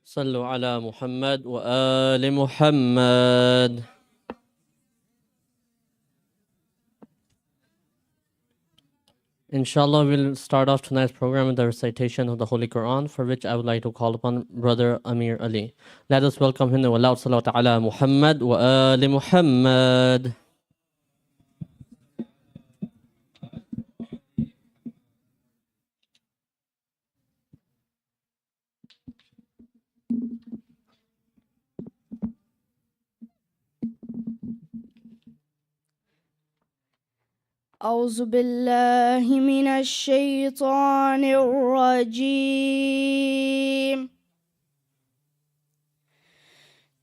صلوا على محمد وآل محمد. Inshallah, we'll start off tonight's program with the recitation of the Holy Quran, for which I would like to call upon Brother Amir Ali. Let us welcome him with a loud salawat ala Muhammad wa ali Muhammad. أعوذ بالله من الشيطان الرجيم.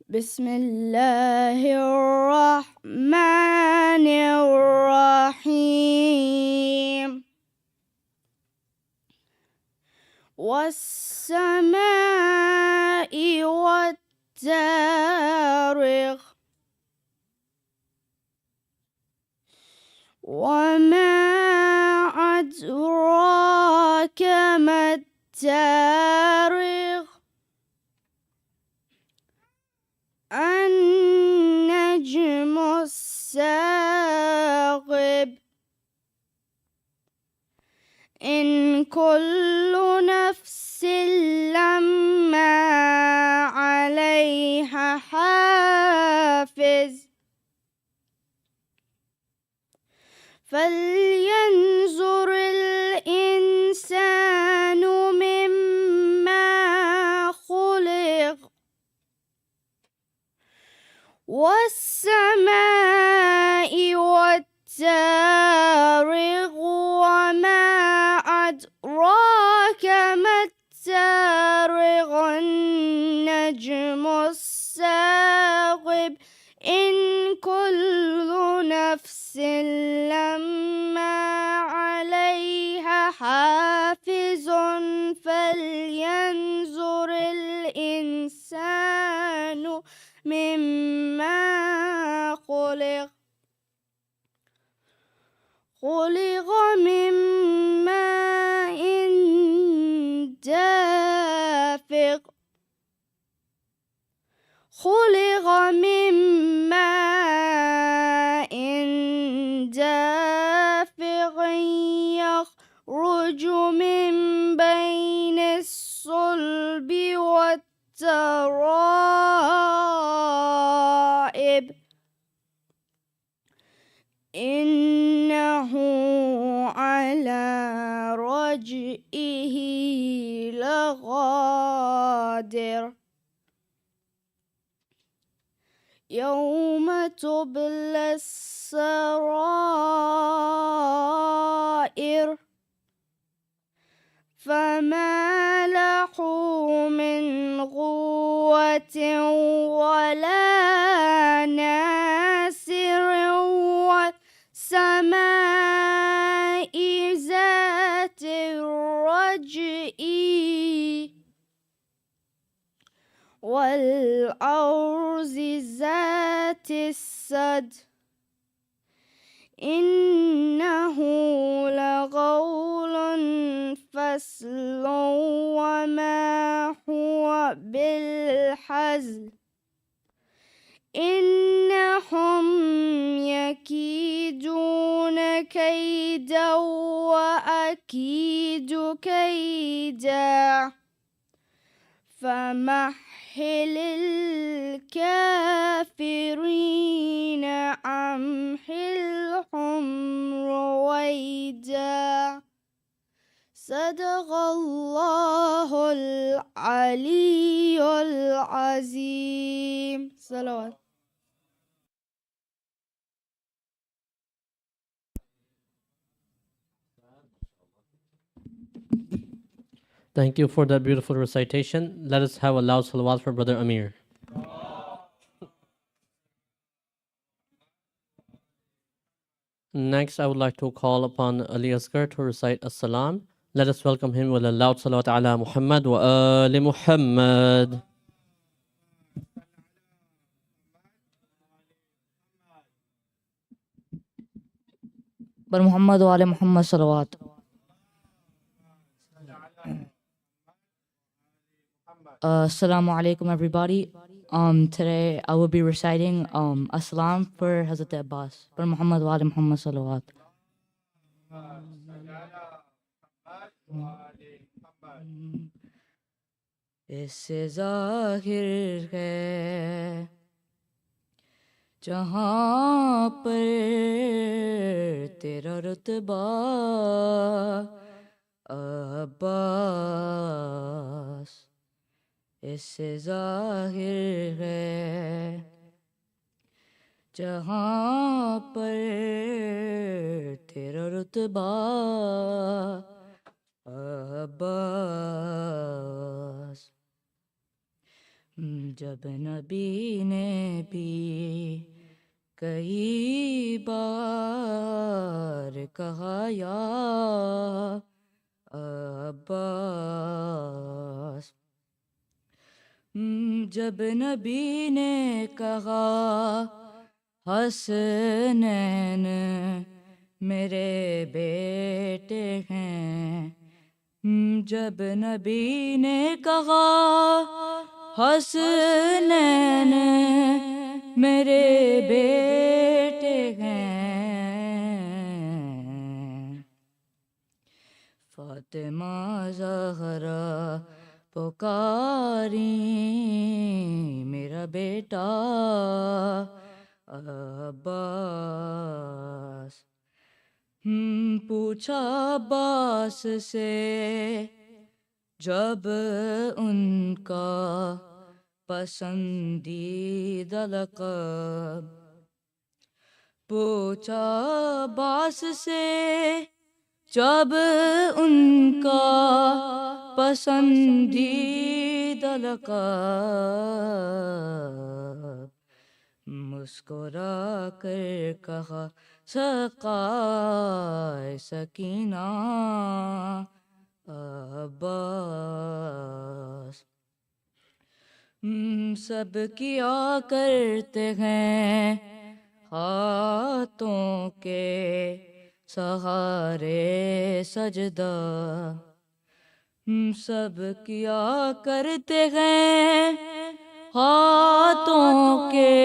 بسم الله الرحمن الرحيم. والسماء والطارق وما أدراك ما الطارق النجم الثاقب إن كل نفس لما عليها حافظ فلينظر الإنسان مما خلق والسماء والطارق وما أدراك ما الطارق النجم الثاقب إن كل نفس لما عليها حافظ فلينظر الإنسان مما خلق من ماء دافق خلق من ماء دافق يخرج من بين الصلب والترائب إنه على رجعه لقادر يوم تبلى السرائر فما له من قوة ولا ناصر والسماء ذات الرجع والأرض ذات الصدع إنه لقول فصل وما هو بالحزن إنهم يكيدون كيدا وأكيد كيدا فمهل الكافرين أمهلهم رويدا صدق الله العلي العظيم. صلوات. Thank you for that beautiful recitation. Let us have a loud salawat for Brother Amir. Next, I would like to call upon Ali Asghar to recite As-Salam. Let us welcome him with a loud salawat ala Muhammad wa ali Muhammad. بر محمد وآل محمد صلوات. Assalamu alaikum, everybody. Today I will be reciting Assalam for Hazrat Abbas, for Muhammad wa ali Muhammad salawat. اس سے ظاہر ہے جہاں پر تیرا رتبہ عباس، اس سے ظاہر ہے جہاں پر تیرا رتبہ عباس، جب نبی نے بھی کئی بار کہا یا عباس، جب نبی نے کہا حسنین میرے بیٹے ہیں، جب نبی نے کہا حسنین میرے بیٹے ہیں، فاطمہ زہرا پکاری میرا بیٹا عباس، پوچھا عباس سے جب ان کا پسندیدہ لقب، پوچھا عباس سے جب ان کا پسندیدہ لقب، مسکرا کر کہا سقائے سکینہ عباس، سب کیا کرتے ہیں ہاتھوں کے سہارے سجدہ، سب کیا کرتے ہیں ہاتھوں کے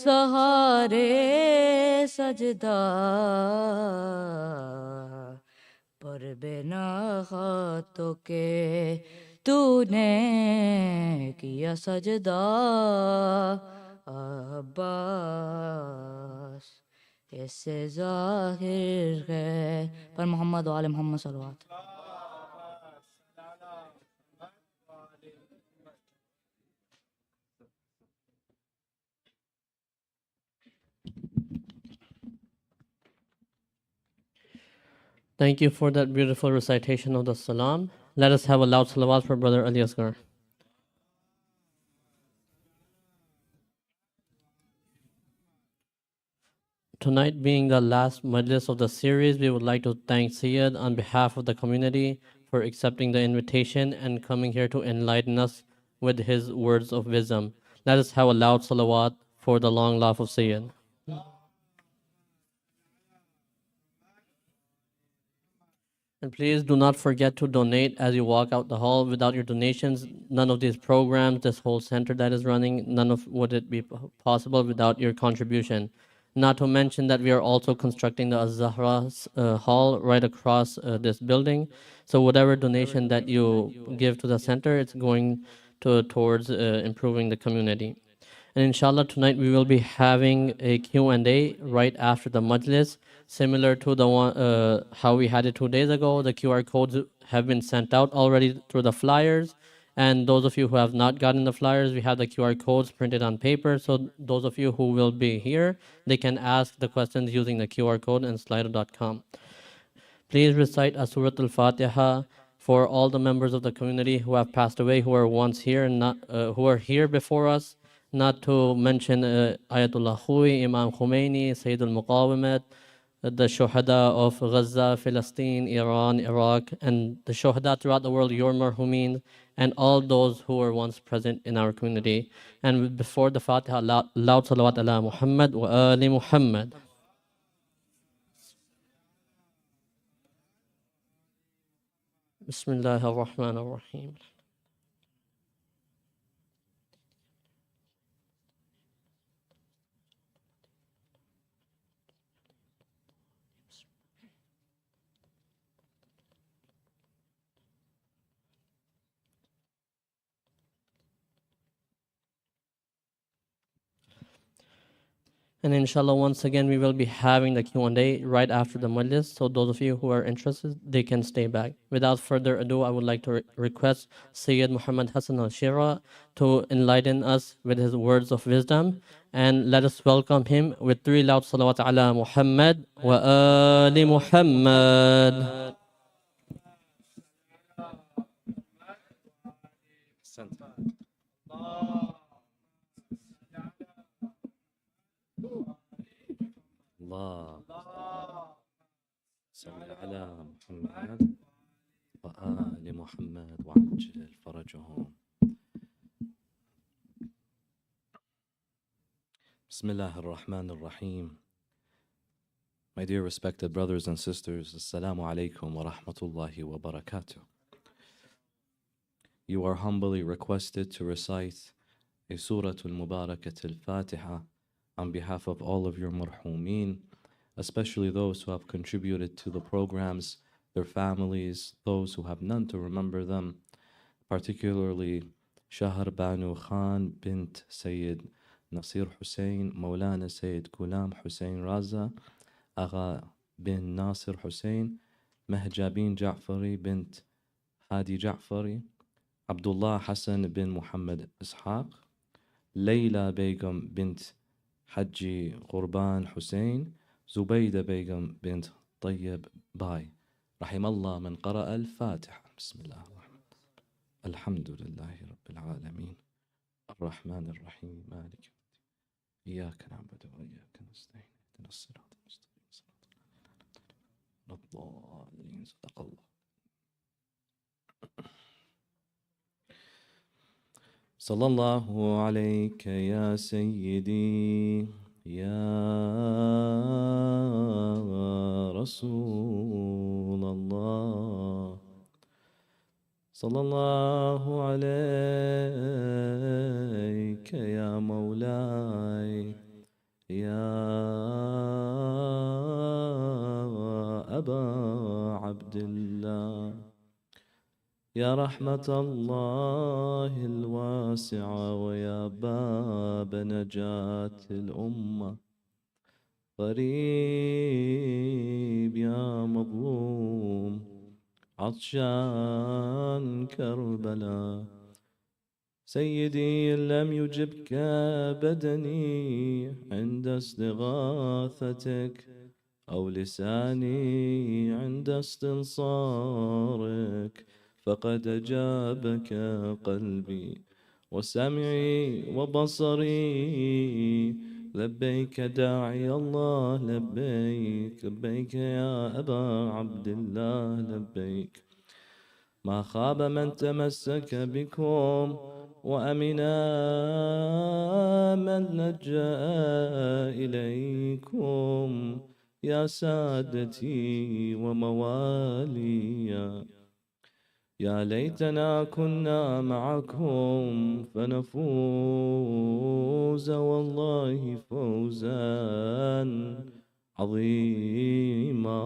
سہارے سجدہ، پر بنا ہاتھوں کے تو نے کیا سجدہ عباس، اس سے ظاہر ہے پر محمد و آل محمد صلوات. Thank you for that beautiful recitation of the salam. Let us have a loud salawat for Brother Ali Asghar. Tonight being the last Majlis of the series, we would like to thank Syed on behalf of the community for accepting the invitation and coming here to enlighten us with his words of wisdom. Let us have a loud salawat for the long life of Syed. And please do not forget to donate as you walk out the hall. Without your donations, none of these programs, this whole center that is running, none of would it be possible without your contribution. Not to mention that we are also constructing the Al-Zahra hall right across this building. So whatever donation that you give to the center, it's going towards improving the community. And inshallah, tonight we will be having a Q&A right after the majlis, similar to the one how we had it 2 days ago. The QR codes have been sent out already through the flyers. And those of you who have not gotten the flyers, we have the QR codes printed on paper. So those of you who will be here, they can ask the questions using the QR code and slido.com. Please recite a Surah Al-Fatiha for all the members of the community who have passed away, who are once here and not, who are here before us. Not to mention Al-Khoei, Imam Khomeini, Sayyidul Muqawamat, the Shahadat of Gaza, Palestine, Iran, Iraq, and the Shahadat throughout the world, your marhumin, and all those who were once present in our community. And before the Fatiha, loud salawat ala Muhammad wa ali Muhammad. Bismillah ar-Rahman ar-Rahim. And inshallah, once again, we will be having the Q&A right after the Majlis. So those of you who are interested, they can stay back. Without further ado, I would like to request Sayyid Muhammad Hassan Alsherra to enlighten us with his words of wisdom. And let us welcome him with 3 loud salawat ala Muhammad wa ali Muhammad. الله صل على محمد وآل محمد وعجل فرجهم. Bismillah ar-Rahman ar-Rahim. My dear respected brothers and sisters, Assalamu alaikum wa rahmatullahi wa barakatuh. You are humbly requested to recite a Surah al-Mubarakat al-Fatiha on behalf of all of your marhumeen, especially those who have contributed to the programs, their families, those who have none to remember them, particularly Shahar Banu Khan bint Sayyid Nasir Hussein, Maulana Sayyid Ghulam Hussein Raza, Agha bin Nasir Hussein, Mahjabin Ja'fari bint Hadi Ja'fari, Abdullah Hassan bin Muhammad Ishaq, Layla Begum bint Haji Qurban Hussein, زبيدة بيغم بنت طيب باي. رحم الله من قرأ الفاتحة. بسم الله الرحمن الرحيم. الحمد لله رب العالمين الرحمن الرحيم مالك يوم الدين. إياك نعبد وإياك نستعين اهدنا الصراط المستقيم صراط الضالين. صدق الله. صلى الله عليك يا سيدي يا رسول الله. صلى الله عليك يا مولاي يا أبا عبد الله. يا رحمة الله الواسعة ويا باب نجاة الأمة. غريب يا مظلوم عطشان كربلاء. سيدي إن لم يجبك بدني عند استغاثتك أو لساني عند استنصارك فقد أجابك قلبي وسمعي وبصري. لبيك داعي الله لبيك لبيك يا أبا عبد الله لبيك. ما خاب من تمسك بكم وأمنا من لجأ إليكم يا سادتي ومواليا. يا ليتنا كنا معكم فنفوز والله فوزا عظيما.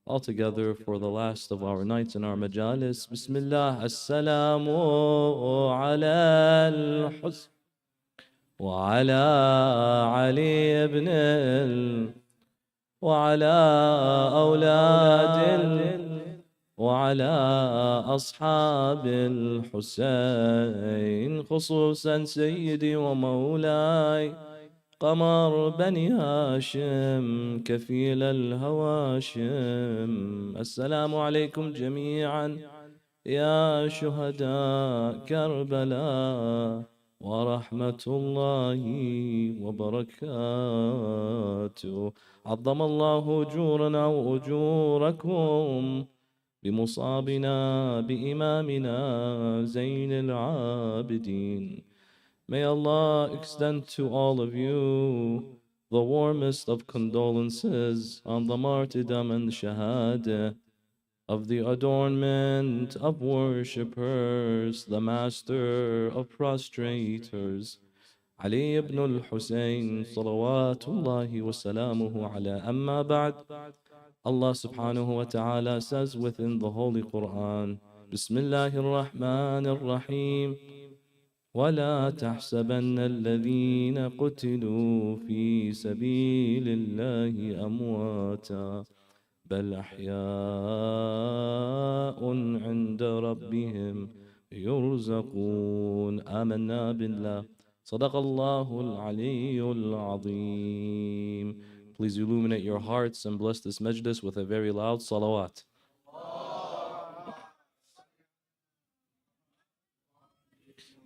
All together for the last of our nights in our majalis. Bismillah. Assalamu ala al-Husn wa ala Ali ibn وعلى أولاد وعلى أصحاب الحسين خصوصا سيدي ومولاي قمر بني هاشم كفيل الهواشم. السلام عليكم جميعا يا شهداء كربلاء ورحمة الله وبركاته. عظم الله أجورنا وأجوركم بمصابنا بإمامنا زين العابدين. May Allah extend to all of you the warmest of condolences on the martyrdom and shahadat of the adornment of worshippers, the master of prostrators, Ali ibn al-Hussein, salawatullahi wa salamuhu ala. Amma ba'd. Allah subhanahu wa ta'ala says within the Holy Quran, Bismillahir Rahmanir Rahim, ولا تحسبن الذين قتلوا في سبيل الله أمواتا بل أحياء عند ربهم يرزقون آمنا بالله صدق الله العلي العظيم. Please illuminate your hearts and bless this majlis with a very loud salawat.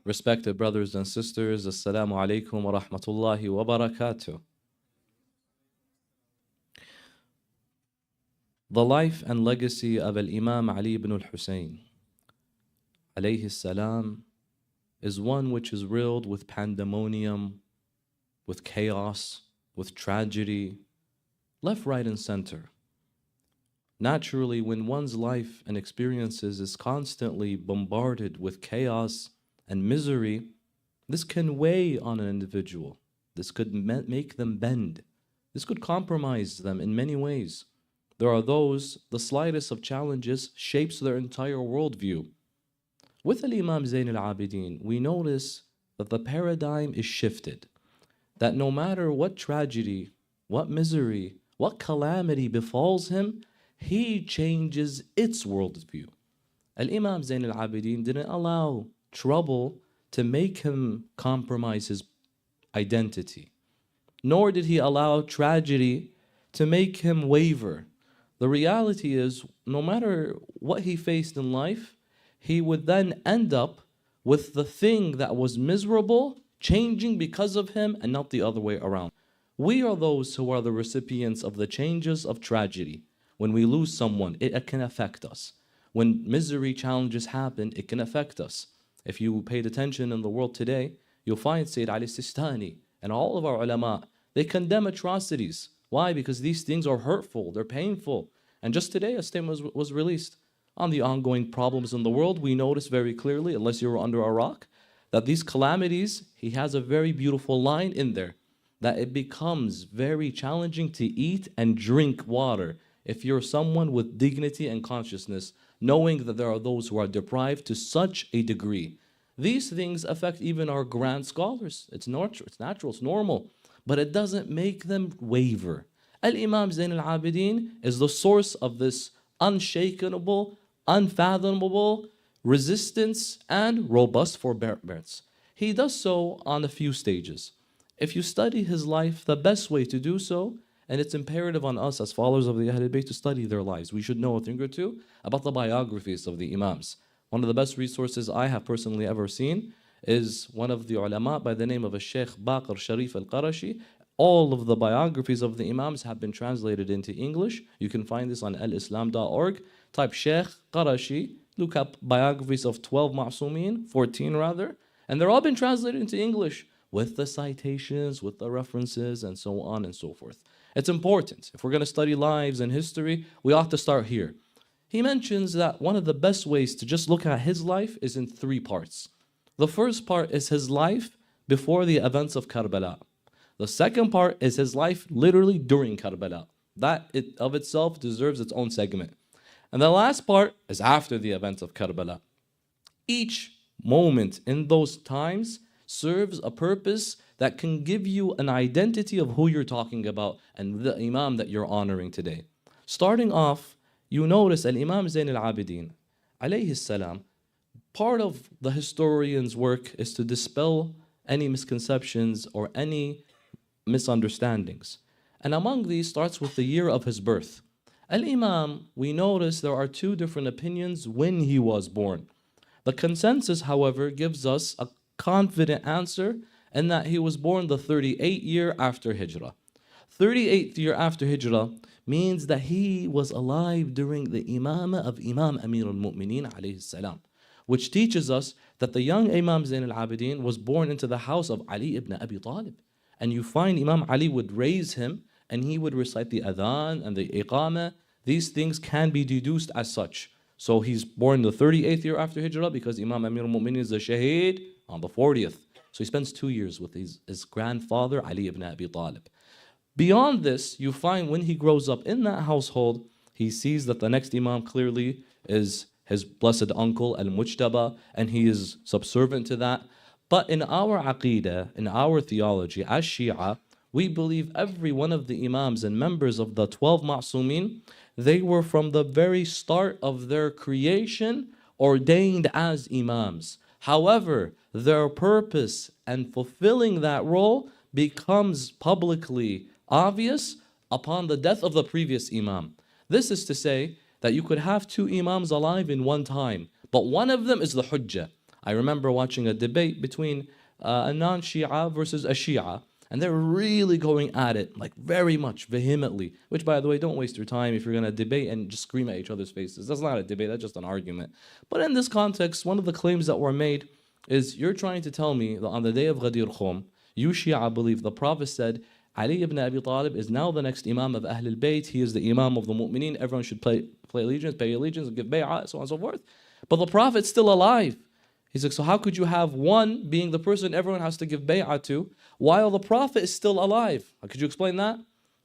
Respected brothers and sisters, Assalamu alaikum wa rahmatullahi wa barakatuh. The life and legacy of Imam Ali ibn al-Hussein alayhi salam is one which is riddled with pandemonium, with chaos, with tragedy, left, right, and center. Naturally, when one's life and experiences is constantly bombarded with chaos and misery, this can weigh on an individual. This could make them bend. This could compromise them in many ways. There are those, the slightest of challenges shapes their entire worldview. With Imam Zainul Abideen, we notice that the paradigm is shifted. That no matter what tragedy, what misery, what calamity befalls him, he changes its worldview. Imam Zainul Abideen didn't allow trouble to make him compromise his identity, nor did he allow tragedy to make him waver. The reality is, no matter what he faced in life, he would then end up with the thing that was miserable changing because of him and not the other way around. We are those who are the recipients of the changes of tragedy. When we lose someone, it can affect us. When misery challenges happen, it can affect us. If you paid attention in the world today, you'll find Sayyid Ali Sistani and all of our ulama, they condemn atrocities. Why? Because these things are hurtful, they're painful. And just today, a statement was released on the ongoing problems in the world. We notice very clearly, unless you were under a rock, that these calamities, he has a very beautiful line in there, that it becomes very challenging to eat and drink water if you're someone with dignity and consciousness, knowing that there are those who are deprived to such a degree. These things affect even our grand scholars. It's natural, it's normal, but it doesn't make them waver. Al-Imam Zain al-Abideen is the source of this unshakenable, unfathomable resistance and robust forbearance. He does so on a few stages. If you study his life, the best way to do so, and it's imperative on us as followers of the Ahlul Bayt to study their lives. We should know a thing or two about the biographies of the Imams. One of the best resources I have personally ever seen is one of the ulama by the name of a Sheikh Baqir Sharif al-Qarashi. All of the biographies of the Imams have been translated into English. You can find this on alislam.org. Type Sheikh Qarashi, look up biographies of 12 Ma'sumin, 14 rather, and they're all been translated into English with the citations, with the references, and so on and so forth. It's important. If we're going to study lives and history, we ought to start here. He mentions that one of the best ways to just look at his life is in three parts. The first part is his life before the events of Karbala. The second part is his life literally during Karbala. That of itself deserves its own segment. And the last part is after the events of Karbala. Each moment in those times serves a purpose that can give you an identity of who you're talking about and the Imam that you're honoring today. Starting off, you notice Al-Imam Zain al-Abideen, alayhi salam, part of the historian's work is to dispel any misconceptions or any misunderstandings. And among these starts with the year of his birth. Al-Imam, we notice there are two different opinions when he was born. The consensus, however, gives us a confident answer in that he was born the 38th year after Hijrah. 38th year after Hijrah means that he was alive during the Imamah of Imam Amir al-Mu'mineen alayhi salam, which teaches us that the young Imam Zain al-Abideen was born into the house of Ali ibn Abi Talib. And you find Imam Ali would raise him and he would recite the adhan and the iqamah. These things can be deduced as such. So he's born the 38th year after Hijrah because Imam Amir al-Mu'mineen is a shaheed on the 40th. So he spends 2 years with his grandfather, Ali ibn Abi Talib. Beyond this, you find when he grows up in that household, he sees that the next Imam clearly is his blessed uncle, Al-Mujtaba, and he is subservient to that. But in our aqidah, in our theology, as Shia, we believe every one of the Imams and members of the 12 Ma'sumin, they were from the very start of their creation ordained as Imams. However, their purpose and fulfilling that role becomes publicly obvious upon the death of the previous Imam. This is to say that you could have two Imams alive in one time, but one of them is the Hujjah. I remember watching a debate between a non-Shia versus a Shia, and they're really going at it, like very much, vehemently. Which, by the way, don't waste your time if you're going to debate and just scream at each other's faces. That's not a debate, that's just an argument. But in this context, one of the claims that were made is you're trying to tell me that on the day of Ghadir Khum, you Shia believe the Prophet said, Ali ibn Abi Talib is now the next Imam of Ahlul Bayt. He is the Imam of the Mu'mineen. Everyone should pay allegiance, pay allegiance, give bay'ah, so on and so forth. But the Prophet's still alive. He's like, so how could you have one being the person everyone has to give bay'ah to while the Prophet is still alive? Could you explain that?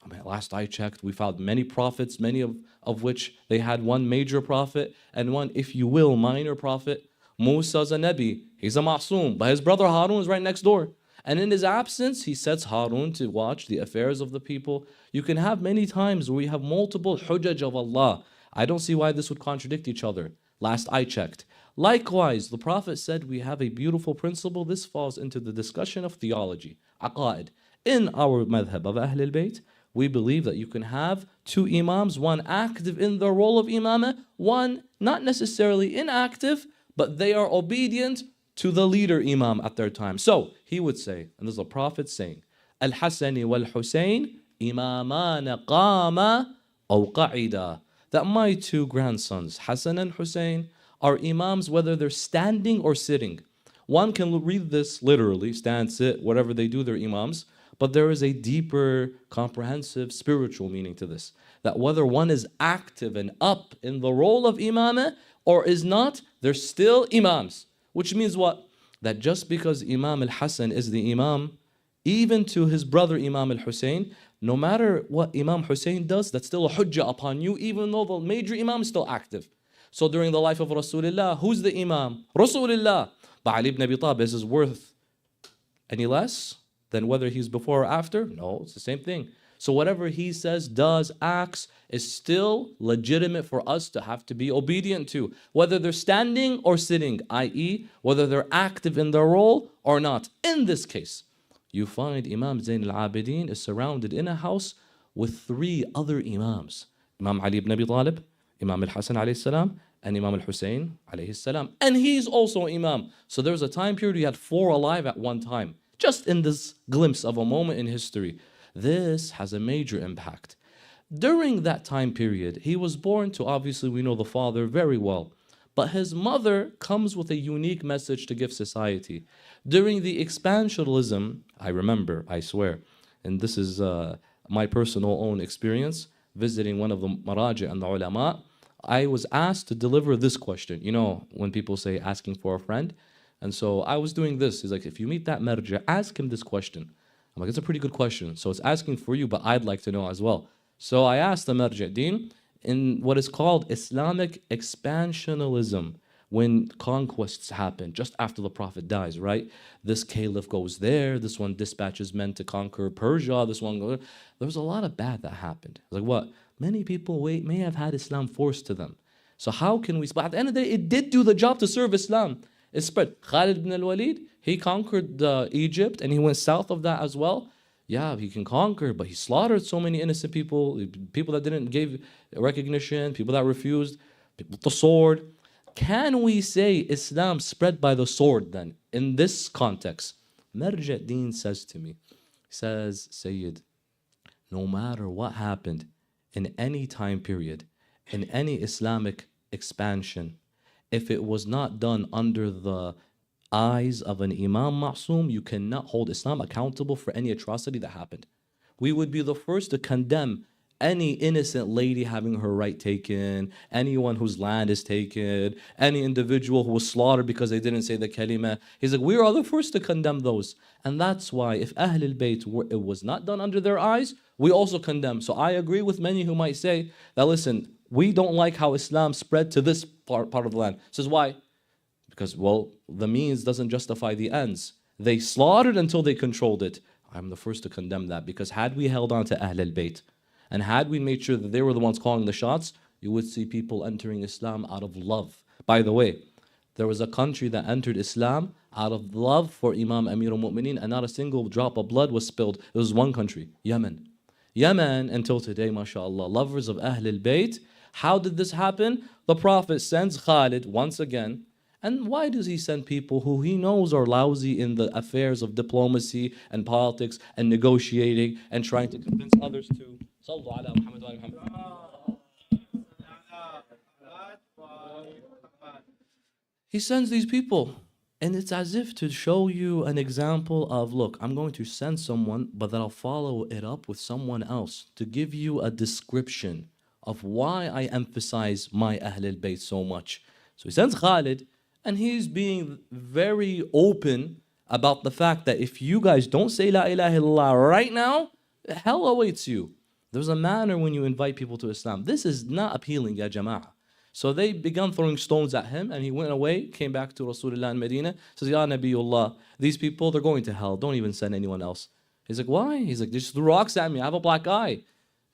I mean, last I checked, we found many prophets, many of which they had one major prophet and one, if you will, minor prophet. Musa's a Nabi. He's a Ma'soom. But his brother Harun is right next door. And in his absence, he sets Harun to watch the affairs of the people. You can have many times where we have multiple hujjaj of Allah. I don't see why this would contradict each other. Last I checked. Likewise, the Prophet said we have a beautiful principle. This falls into the discussion of theology, aqaid. In our madhab of Ahlul Bayt, we believe that you can have two Imams, one active in the role of Imamah, one not necessarily inactive, but they are obedient to the leader Imam at their time. So he would say, and this is a Prophet saying, Al-Hassani wal-Husayn imaman qama aw qa'ida. That my two grandsons, Hassan and Hussein, are Imams whether they're standing or sitting. One can read this literally, stand, sit, whatever they do, they're Imams. But there is a deeper, comprehensive, spiritual meaning to this. That whether one is active and up in the role of Imamah or is not, they're still Imams. Which means what? That just because Imam al-Hassan is the Imam, even to his brother Imam al-Hussein, no matter what Imam Hussein does, that's still a hujjah upon you, even though the major Imam is still active. So during the life of Rasulullah, who's the Imam? Rasulullah. But Ali ibn Abi Talib, is his worth any less than whether he's before or after? No, it's the same thing. So whatever he says, does, acts, is still legitimate for us to have to be obedient to, whether they're standing or sitting, i.e., whether they're active in their role or not. In this case, you find Imam Zainul Abideen is surrounded in a house with three other Imams. Imam Ali ibn Abi Talib, Imam al-Hassan alayhi salam, and Imam al-Hussein alayhi salam. And he's also Imam. So there was a time period he had four alive at one time. Just in this glimpse of a moment in history. This has a major impact. During that time period, he was born to, obviously we know the father very well, but his mother comes with a unique message to give society. During the expansionism, I remember, I swear, and this is my personal own experience, visiting one of the maraji and the ulama, I was asked to deliver this question. You know, when people say asking for a friend, and so I was doing this. He's like, if you meet that marja, ask him this question. I'm like, it's a pretty good question. So it's asking for you, but I'd like to know as well. So I asked the marja deen in what is called Islamic expansionism, when conquests happen just after the Prophet dies, right? This caliph goes there, this one dispatches men to conquer Persia, this one goes there. There was a lot of bad that happened. Like what? Many people may have had Islam forced to them. So how can we, but at the end of the day, it did do the job to serve Islam. It spread. Khalid ibn al-Walid, he conquered Egypt and he went south of that as well. Yeah, he can conquer, but he slaughtered so many innocent people, people that didn't give recognition, people that refused, people with the sword. Can we say Islam spread by the sword then, in this context? Marja Deen says to me, he says, Sayyid, no matter what happened in any time period, in any Islamic expansion, if it was not done under the eyes of an Imam Ma'soom, you cannot hold Islam accountable for any atrocity that happened. We would be the first to condemn any innocent lady having her right taken, anyone whose land is taken, any individual who was slaughtered because they didn't say the kalima. He's like, we are the first to condemn those. And that's why if Ahlul Bayt, it was not done under their eyes, we also condemn. So I agree with many who might say that, listen, we don't like how Islam spread to this part of the land. Says why? Because, well, the means doesn't justify the ends. They slaughtered until they controlled it. I'm the first to condemn that, because had we held on to Ahl al-Bayt and had we made sure that they were the ones calling the shots, you would see people entering Islam out of love. By the way, there was a country that entered Islam out of love for Imam Amir al-Mu'mineen, and not a single drop of blood was spilled. It was one country, Yemen. Yemen, until today, mashallah, lovers of Ahl al-Bayt. How did this happen? The Prophet sends Khalid once again. And why does he send people who he knows are lousy in the affairs of diplomacy and politics and negotiating and trying to convince others to Sallu ala Muhammad wa ala Muhammad. He sends these people, and it's as if to show you an example of, look, I'm going to send someone, but then I'll follow it up with someone else to give you a description of why I emphasize my Ahl al-Bayt so much. So he sends Khalid, and he's being very open about the fact that if you guys don't say La ilaha illallah right now, hell awaits you. There's a manner when you invite people to Islam. This is not appealing, ya jama'ah. So they began throwing stones at him, and he went away, came back to Rasulullah in Medina, says, Ya Nabiullah, these people, they're going to hell. Don't even send anyone else. He's like, why? He's like, they just threw rocks at me. I have a black eye.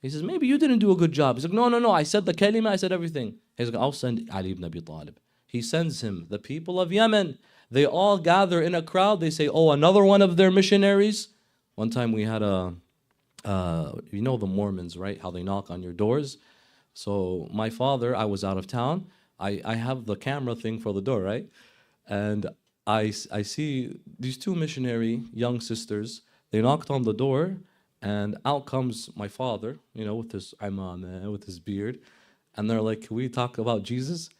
He says, maybe you didn't do a good job. He's like, no. I said the kalima, I said everything. He's like, I'll send Ali ibn Abi Talib. He sends him. The people of Yemen, they all gather in a crowd. They say, oh, another one of their missionaries. One time we had you know the Mormons, right? How they knock on your doors. So my father, I was out of town. I have the camera thing for the door, right? And I see these two missionary young sisters. They knocked on the door, and out comes my father, with his Imam, with his beard. And they're like, can we talk about Jesus?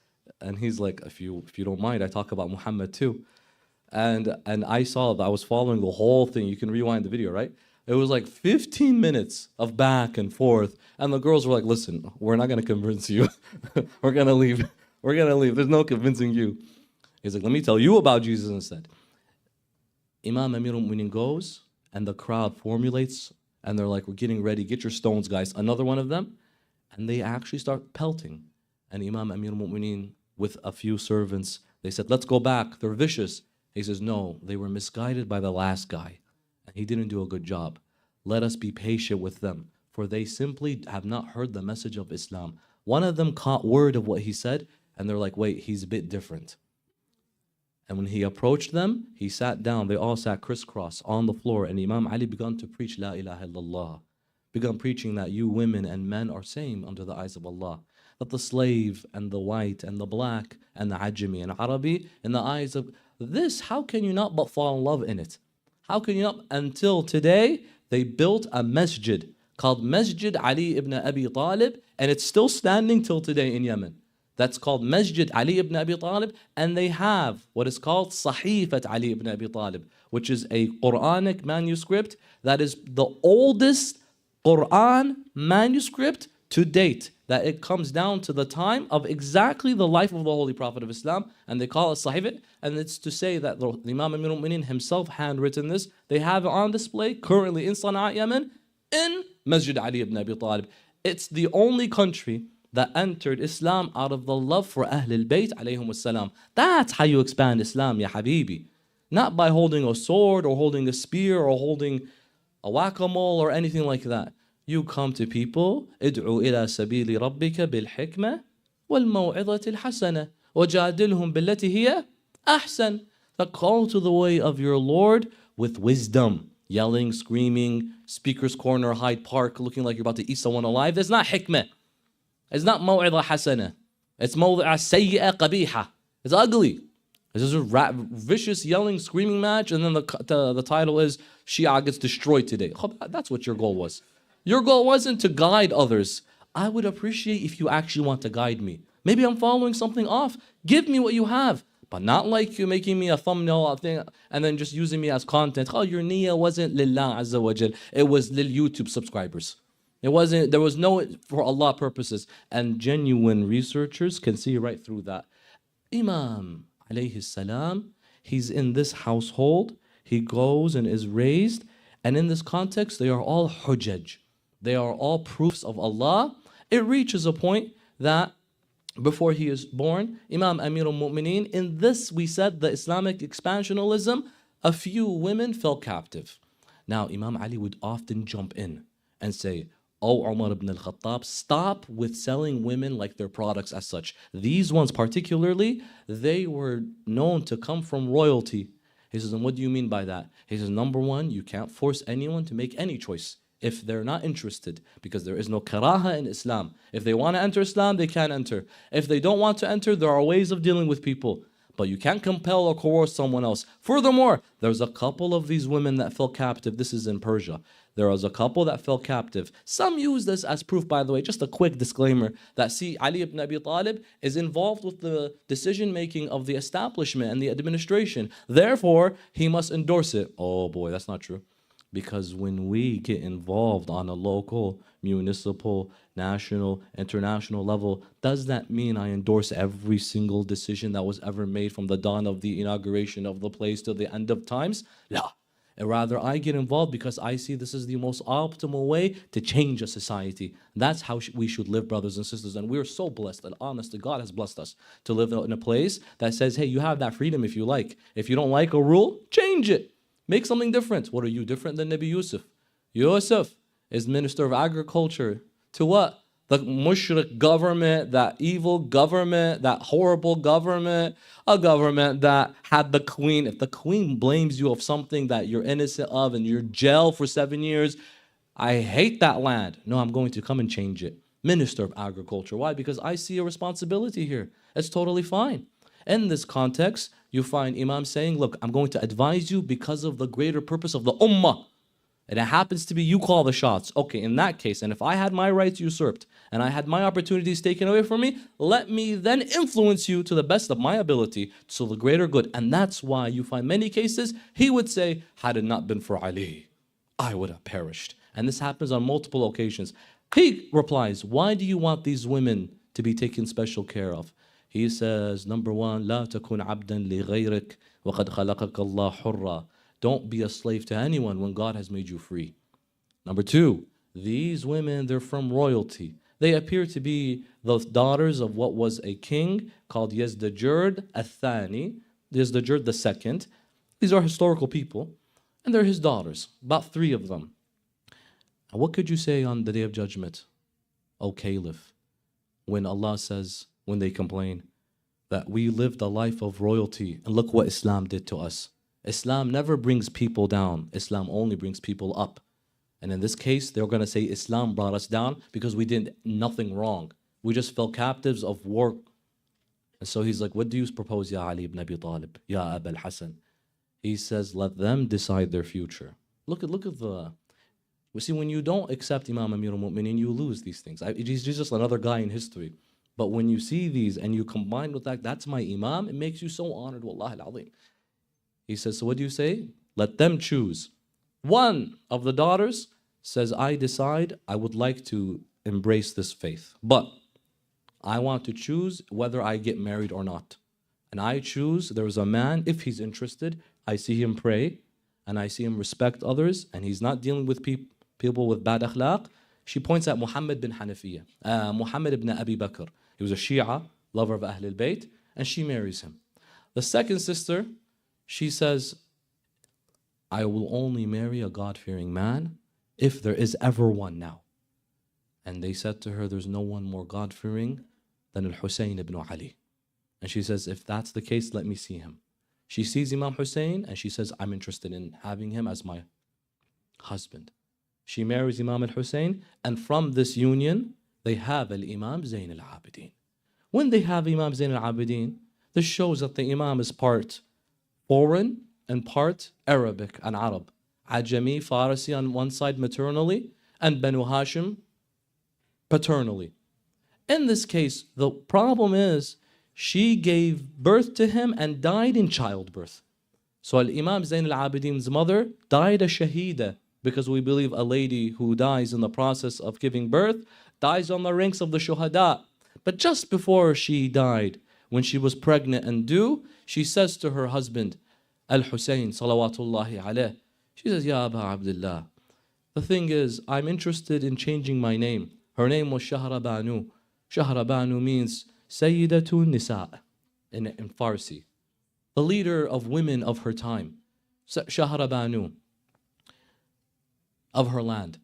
And he's like, if you don't mind, I talk about Mohammed too. And I saw that I was following the whole thing. You can rewind the video, right? It was like 15 minutes of back and forth. And the girls were like, listen, we're not going to convince you. We're going to leave. We're going to leave. There's no convincing you. He's like, let me tell you about Jesus instead. Imam Amir al-Mu'mineen goes, and the crowd formulates, and they're like, we're getting ready. Get your stones, guys. Another one of them. And they actually start pelting. And Imam Amir al-Mu'mineen, with a few servants, they said, let's go back. They're vicious. He says, no, they were misguided by the last guy. And he didn't do a good job. Let us be patient with them, for they simply have not heard the message of Islam. One of them caught word of what he said, and they're like, wait, he's a bit different. And when he approached them, he sat down. They all sat crisscross on the floor, and Imam Ali began to preach La ilaha illallah. Began preaching that you women and men are same under the eyes of Allah. That the slave and the white and the black and the Ajami and Arabi, in the eyes of this, how can you not but fall in love in it? How can you not? Until today, they built a masjid called Masjid Ali ibn Abi Talib, and it's still standing till today in Yemen. That's called Masjid Ali ibn Abi Talib, and they have what is called Sahifat Ali ibn Abi Talib, which is a Quranic manuscript that is the oldest Quran manuscript to date, that it comes down to the time of exactly the life of the Holy Prophet of Islam, and they call it Sahifat, and it's to say that the Imam Amir al-Mu'mineen himself handwritten this. They have it on display currently in Sana'a, Yemen, in Masjid Ali ibn Abi Talib. It's the only country that entered Islam out of the love for Ahl al-Bayt alayhim as-salam. That's how you expand Islam, ya habibi. Not by holding a sword or holding a spear or holding a whack-a-mole or anything like that. You come to people, ادعو إلى سبيل ربك بالحكمة والموعظة الحسنة وجادلهم بالتي هي أحسن. The call to the way of your Lord with wisdom. Yelling, screaming, speaker's corner, Hyde Park, looking like you're about to eat someone alive. That's not hikmah. It's not موعظة حسنة. It's موضع سيئة قبيحة. It's ugly. It's just a vicious yelling, screaming match, and then the title is Shia gets destroyed today. That's what your goal was. Your goal wasn't to guide others. I would appreciate if you actually want to guide me. Maybe I'm following something off. Give me what you have. But not like you making me a thumbnail thing and then just using me as content. Oh, your niyyah wasn't lillah azza wa jal. It was lil YouTube subscribers. It wasn't, there was no for Allah purposes. And genuine researchers can see right through that. Imam alayhi salam, he's in this household. He goes and is raised. And in this context, they are all hujjaj. They are all proofs of Allah. It reaches a point that before he is born, Imam Amir al-Mu'mineen, in this we said the Islamic expansionism a few women fell captive. Now, Imam Ali would often jump in and say, "Oh, Umar ibn al-Khattab, stop with selling women like their products as such. These ones particularly, they were known to come from royalty." He says, and what do you mean by that? He says, number one, you can't force anyone to make any choice if they're not interested, because there is no karaha in Islam. If they want to enter Islam, they can enter. If they don't want to enter, there are ways of dealing with people. But you can't compel or coerce someone else. Furthermore, there's a couple of these women that fell captive. This is in Persia. There was a couple that fell captive. Some use this as proof, by the way. Just a quick disclaimer that, see, Ali ibn Abi Talib is involved with the decision making of the establishment and the administration. Therefore, he must endorse it. Oh boy, that's not true. Because when we get involved on a local, municipal, national, international level, does that mean I endorse every single decision that was ever made from the dawn of the inauguration of the place to the end of times? La. And rather, I get involved because I see this is the most optimal way to change a society. That's how we should live, brothers and sisters. And we're so blessed that, honestly, God has blessed us to live in a place that says, hey, you have that freedom if you like. If you don't like a rule, change it. Make something different. What are you different than Nabi Yusuf? Yusuf is Minister of Agriculture to what? The mushrik government, that evil government, that horrible government, a government that had the queen. If the queen blames you of something that you're innocent of and you're jailed for 7 years, I hate that land. No, I'm going to come and change it. Minister of Agriculture. Why? Because I see a responsibility here. It's totally fine. In this context, you find Imam saying, look, I'm going to advise you because of the greater purpose of the ummah. And it happens to be you call the shots. Okay, in that case, and if I had my rights usurped and I had my opportunities taken away from me, let me then influence you to the best of my ability to the greater good. And that's why you find many cases, he would say, had it not been for Ali, I would have perished. And this happens on multiple occasions. He replies, why do you want these women to be taken special care of? He says, number one, لا تكن عبدا لغيرك وقد خلقك الله حرا. Don't be a slave to anyone when God has made you free. Number two, these women, they're from royalty. They appear to be the daughters of what was a king called Yazdajurd al-Thani, Yazdajurd the second. These are historical people, and they're his daughters, about 3 of them. And what could you say on the Day of Judgment, O Caliph, when Allah says, when they complain, that we lived a life of royalty, and look what Islam did to us. Islam never brings people down. Islam only brings people up. And in this case, they're going to say Islam brought us down because we did nothing wrong. We just fell captives of war. And so he's like, what do you propose, Ya Ali ibn Abi Talib, Ya Abul Hassan? He says, let them decide their future. Look at the... We see, when you don't accept Imam Amir al-Mu'mineen, you lose these things. He's just another guy in history. But when you see these and you combine with that, that's my Imam, it makes you so honored, Wallahi al-Azim. He says, so what do you say? Let them choose. One of the daughters says, I decide I would like to embrace this faith, but I want to choose whether I get married or not. And I choose, there's a man, if he's interested, I see him pray, and I see him respect others, and he's not dealing with people with bad akhlaq. She points at Muhammad bin Hanafiya, Muhammad ibn Abi Bakr. He was a Shia, lover of Ahlul Bayt, and she marries him. The second sister, she says, I will only marry a God-fearing man if there is ever one now. And they said to her, there's no one more God-fearing than Al-Hussein ibn Ali. And she says, if that's the case, let me see him. She sees Imam Hussein and she says, I'm interested in having him as my husband. She marries Imam al-Hussein, and from this union, they have Al-Imam Zainul Abideen. When they have Imam Zainul Abideen, this shows that the Imam is part foreign and part Arabic and Arab. Ajami, Farsi on one side maternally, and Banu Hashim paternally. In this case, the problem is she gave birth to him and died in childbirth. So Al-Imam Zain al-Abideen's mother died a shaheeda, because we believe a lady who dies in the process of giving birth dies on the ranks of the Shahadat. But just before she died, when she was pregnant and due, she says to her husband, Al-Hussein, salawatullahi alayh, she says, Ya Aba Abdullah, the thing is, I'm interested in changing my name. Her name was Shahra Banu. Shahra Banu means Sayyidatu Nisa in Farsi, the leader of women of her time. Shahra Banu of her land.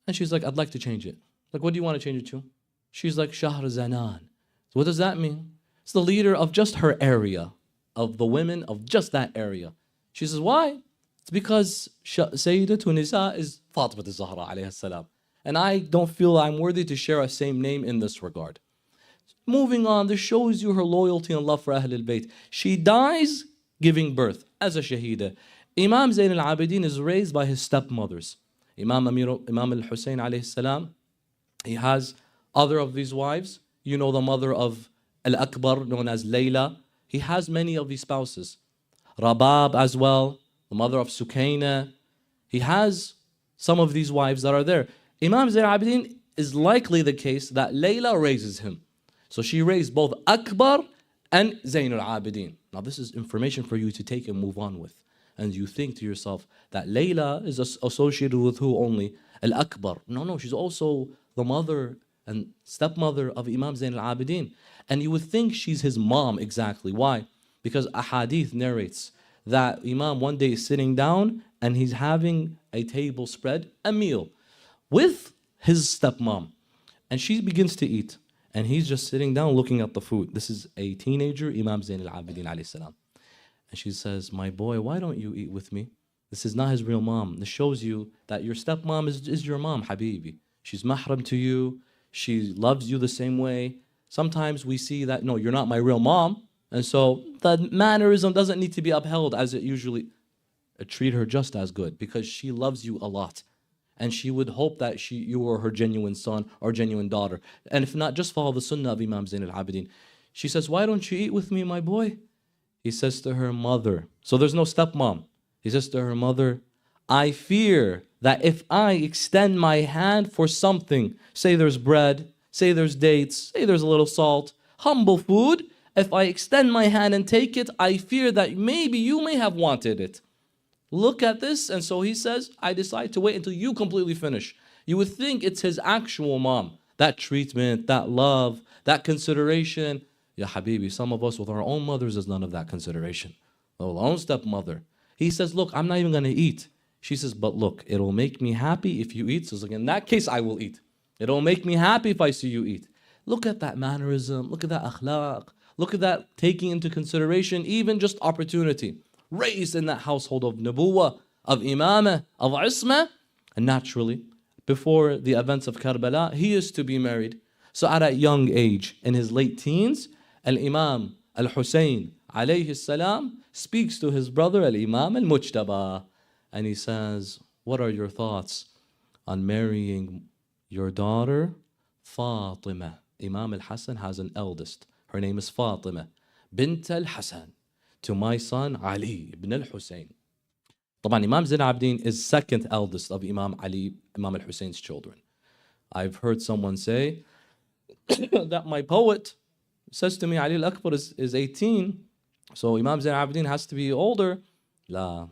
And she's like, I'd like to change it. Like, what do you want to change it to? She's like, Shahr Zanan. So what does that mean? It's the leader of just her area, of the women of just that area. She says, why? It's because Sayyidatu Nisa is Fatima al-Zahra alayhi salam. And I don't feel I'm worthy to share a same name in this regard. Moving on, this shows you her loyalty and love for Ahlul Bayt. She dies giving birth as a Shaheeda. Imam Zainul Abideen is raised by his stepmothers. Imam Al-Khoei alayhi salam, he has other of these wives. You know the mother of Al-Akbar, known as Layla. He has many of these spouses. Rabab as well, the mother of Sukaina. He has some of these wives that are there. Imam Zainul Abideen is likely the case that Layla raises him. So she raised both Akbar and Zainul Abideen. Now this is information for you to take and move on with. And you think to yourself that Layla is associated with who only? Al-Akbar. No, she's also the mother and stepmother of Imam Zainul Abideen. And you would think she's his mom exactly. Why? Because a hadith narrates that Imam one day is sitting down and he's having a table spread, a meal, with his stepmom. And she begins to eat. And he's just sitting down looking at the food. This is a teenager, Imam Zainul Abideen alayhi salam. And she says, my boy, why don't you eat with me? This is not his real mom. This shows you that your stepmom is your mom, Habibi. She's mahram to you. She loves you the same way. Sometimes we see that, no, you're not my real mom. And so the mannerism doesn't need to be upheld as it usually. Treat her just as good because she loves you a lot. And she would hope that you were her genuine son or genuine daughter. And if not, just follow the sunnah of Imam Zainul Abideen. She says, why don't you eat with me, my boy? He says to her mother, so there's no stepmom. He says to her mother, I fear that if I extend my hand for something, say there's bread, say there's dates, say there's a little salt, humble food, if I extend my hand and take it, I fear that maybe you may have wanted it. Look at this. And so he says, I decide to wait until you completely finish. You would think it's his actual mom. That treatment, that love, that consideration. Ya Habibi, some of us with our own mothers is none of that consideration. Our own stepmother. He says, look, I'm not even going to eat. She says, but look, it'll make me happy if you eat. So in that case, I will eat. It'll make me happy if I see you eat. Look at that mannerism. Look at that akhlaq. Look at that taking into consideration even just opportunity. Raised in that household of nubuwah, of imamah, of ismah. And naturally, before the events of Karbala, he is to be married. So at a young age, in his late teens, Al-Imam Al-Khoei alayhi salam speaks to his brother Al-Imam Al-Mujtaba. And he says, what are your thoughts on marrying your daughter Fatima? Imam Al-Hassan has an eldest. Her name is Fatima bint Al-Hassan. To my son Ali ibn al-Husayn. طبعا Imam Zainul Abideen is second eldest of Imam Ali, Imam al-Husayn's children. I've heard someone say that my poet says to me Ali al-Akbar is 18, so Imam Zainul Abideen has to be older. La,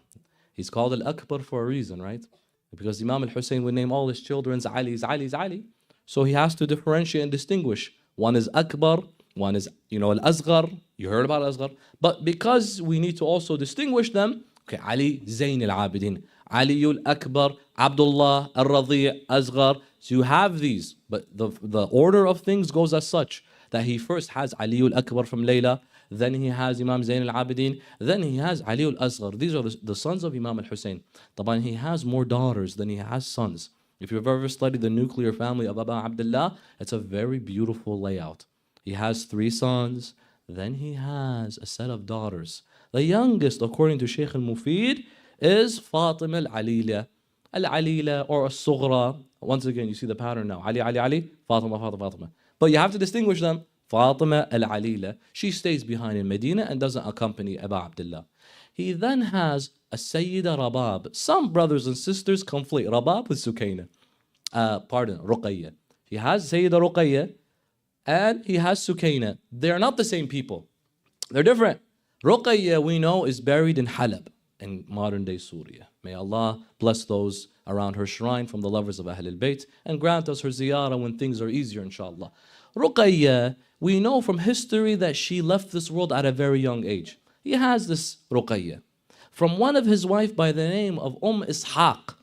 he's called al-Akbar for a reason, right? Because Imam al-Husayn would name all his children Ali. So he has to differentiate and distinguish. One is Akbar, one is, Al-Asghar. You heard about Al-Asghar. But because we need to also distinguish them, okay, Ali Zainul Abideen, Ali al-Akbar, Abdullah, Al-Radi', Asghar. So you have these. But the order of things goes as such, that he first has Ali al-Akbar from Layla, then he has Imam Zainul Abideen, then he has Ali al-Asghar. These are the sons of Imam al-Husayn. Taban, he has more daughters than he has sons. If you've ever studied the nuclear family of Abu Abdullah, it's a very beautiful layout. He has 3 sons, then he has a set of daughters. The youngest, according to Shaykh al-Mufid, is Fatima al-Alila. Al-Alila or al-Sughra. Once again, you see the pattern now. Ali, Fatima. But you have to distinguish them. Fatima al-Alila. She stays behind in Medina and doesn't accompany Abu Abdullah. He then has a Sayyida Rabab. Some brothers and sisters conflate Rabab with Sukaina. Ruqayya. He has Sayyida Ruqayya and he has Sukaina. They're not the same people. They're different. Ruqayya, we know, is buried in Halab, in modern-day Syria. May Allah bless those around her shrine from the lovers of Ahlul Bayt and grant us her ziyarah when things are easier, inshallah. Ruqayya, we know from history that she left this world at a very young age. He has this Ruqayya. from one of his wife by the name of Ishaq.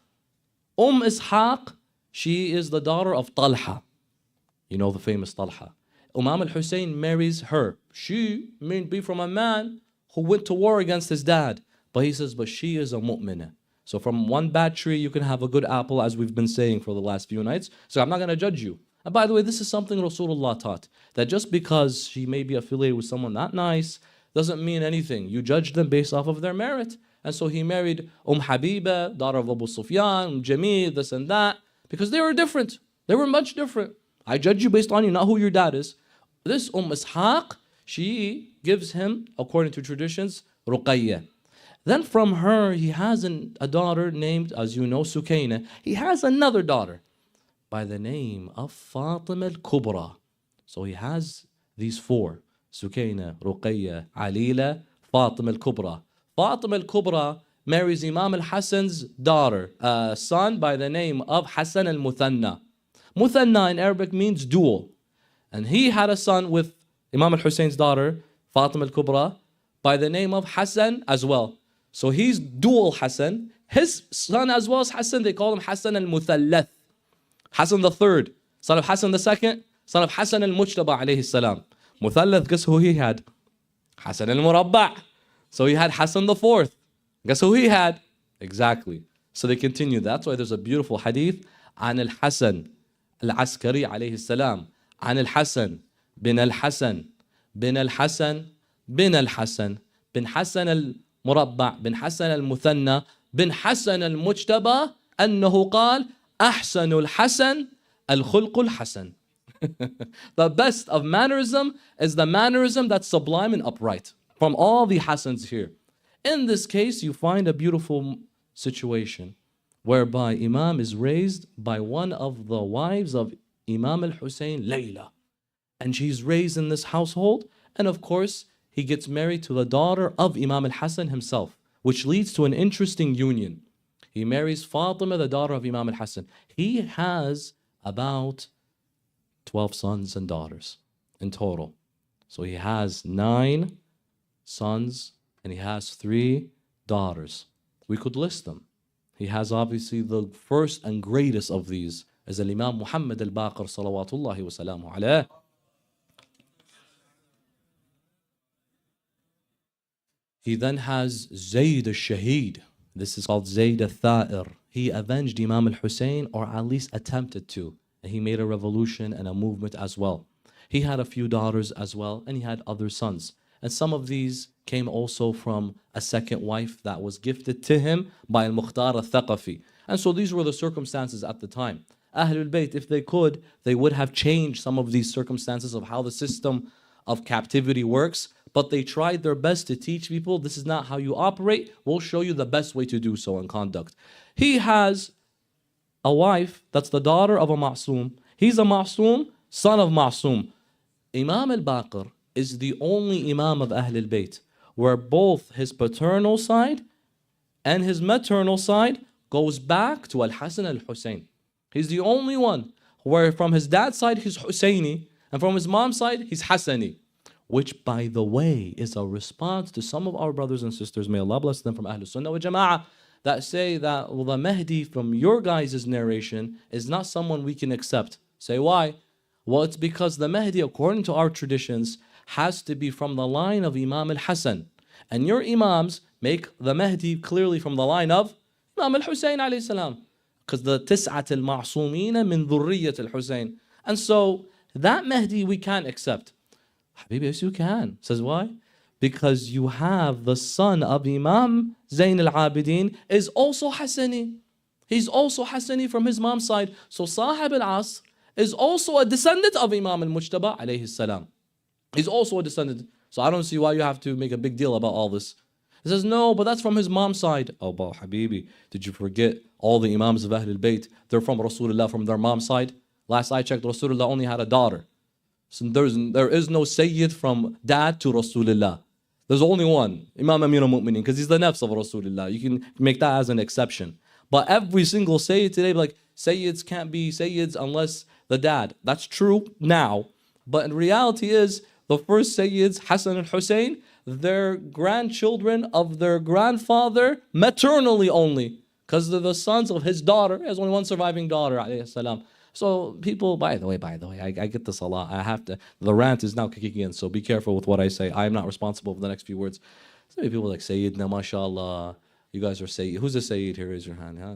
Ishaq, she is the daughter of Talha. You know the famous Talha. Imam al-Hussein marries her. She may be from a man who went to war against his dad. But he says, but she is a mu'minah. So from one bad tree, you can have a good apple, as we've been saying for the last few nights. So I'm not going to judge you. And by the way, this is something Rasulullah taught. That just because she may be affiliated with someone not nice, doesn't mean anything. You judge them based off of their merit. And so he married Habiba, daughter of Abu Sufyan, Jamil, this and that. Because they were different. They were much different. I judge you based on you, not who your dad is. This Ishaq, she gives him, according to traditions, Ruqayyah. Then from her, he has a daughter named, as you know, Sukaina. He has another daughter by the name of Fatima al-Kubra. So he has these four: Sukaina, Ruqayyah, Alila, Fatima al-Kubra. Fatima al-Kubra marries Imam al-Hassan's daughter, a son by the name of Hassan al-Muthanna. Muthanna in Arabic means dual. And he had a son with Imam al-Hussein's daughter, Fatima al-Kubra, by the name of Hassan as well. So he's dual Hassan. His son as well as Hassan, they call him Hassan al-Muthallath. Hassan the third, son of Hassan the second, son of Hassan al-Mujtaba alayhi salam. Muthallath, guess who he had? Hassan al-Murabba'. So he had Hassan the fourth. Guess who he had? Exactly. So they continue. That's why there's a beautiful hadith عن الحسن العسكري عليه السلام عن الحسن بن الحسن بن الحسن بن الحسن بن حسن المربع بن حسن المثنى بن حسن المجتبى أنه قال أحسن الحسن الخلق الحسن. The best of mannerism is the mannerism that's sublime and upright. From all the Hassans here. In this case, you find a beautiful situation whereby Imam is raised by one of the wives of Imam al-Hussein, Layla. And she's raised in this household. And of course, he gets married to the daughter of Imam al-Hassan himself, which leads to an interesting union. He marries Fatima, the daughter of Imam al-Hassan. He has about 12 sons and daughters in total. So he has 9 sons and he has 3 daughters. We could list them. He has obviously the first and greatest of these is Imam Mohammed al-Baqir salawatullahi wa salamu alayh. He then has Zayd al-Shaheed. This is called Zayd al-Tha'ir. He avenged Imam al-Hussein, or at least attempted to. And he made a revolution and a movement as well. He had a few daughters as well, and he had other sons. And some of these came also from a second wife that was gifted to him by al-Mukhtar al-Thaqafi. And so these were the circumstances at the time. Ahlul Bayt, if they could, they would have changed some of these circumstances of how the system of captivity works. But they tried their best to teach people, this is not how you operate. We'll show you the best way to do so in conduct. He has a wife that's the daughter of a Ma'soom. He's a Ma'soom, son of Ma'soom. Imam al-Baqir is the only Imam of Ahlul Bayt where both his paternal side and his maternal side goes back to Al-Hassan al-Hussein. He's the only one where from his dad's side he's Husseini and from his mom's side he's Hassani. Which, by the way, is a response to some of our brothers and sisters, may Allah bless them, from Ahlul Sunnah wa Jama'ah, that say that, well, the Mahdi from your guys' narration is not someone we can accept. Say why? Well, it's because the Mahdi, according to our traditions, has to be from the line of Imam al-Hassan. And your Imams make the Mahdi clearly from the line of Imam al-Hussein alayhi salam. Because the Tis'at al-Ma'sumina min dhurriyyat al-Hussein. And so, that Mahdi we can't accept. Habibi, yes you can. Says why? Because you have the son of Imam Zainul Abideen is also Hassani. He's also Hassani from his mom's side. So Sahib al-Asr is also a descendant of Imam al-Mujtaba alayhi salam. He's also a descendant. So I don't see why you have to make a big deal about all this. He says, no, but that's from his mom's side. Oh, but Habibi, did you forget all the Imams of Ahlul Bayt? They're from Rasulullah from their mom's side. Last I checked, Rasulullah only had a daughter. So there is no Sayyid from dad to Rasulullah. There's only one, Imam Amir al-Mu'mineen, because he's the nafs of Rasulullah. You can make that as an exception. But every single Sayyid today, like, Sayyids can't be Sayyids unless the dad. That's true now. But in reality is, the first Sayyids, Hassan and Hussein, their grandchildren of their grandfather maternally only, because they're the sons of his daughter. He has only one surviving daughter, alayhi salam. So people, by the way, I get this a lot. I have to, the rant is now kicking in, so be careful with what I say. I am not responsible for the next few words. So many people like Sayyidina, mashallah. You guys are Sayyid. Who's a Sayyid here? Raise your hand. Huh?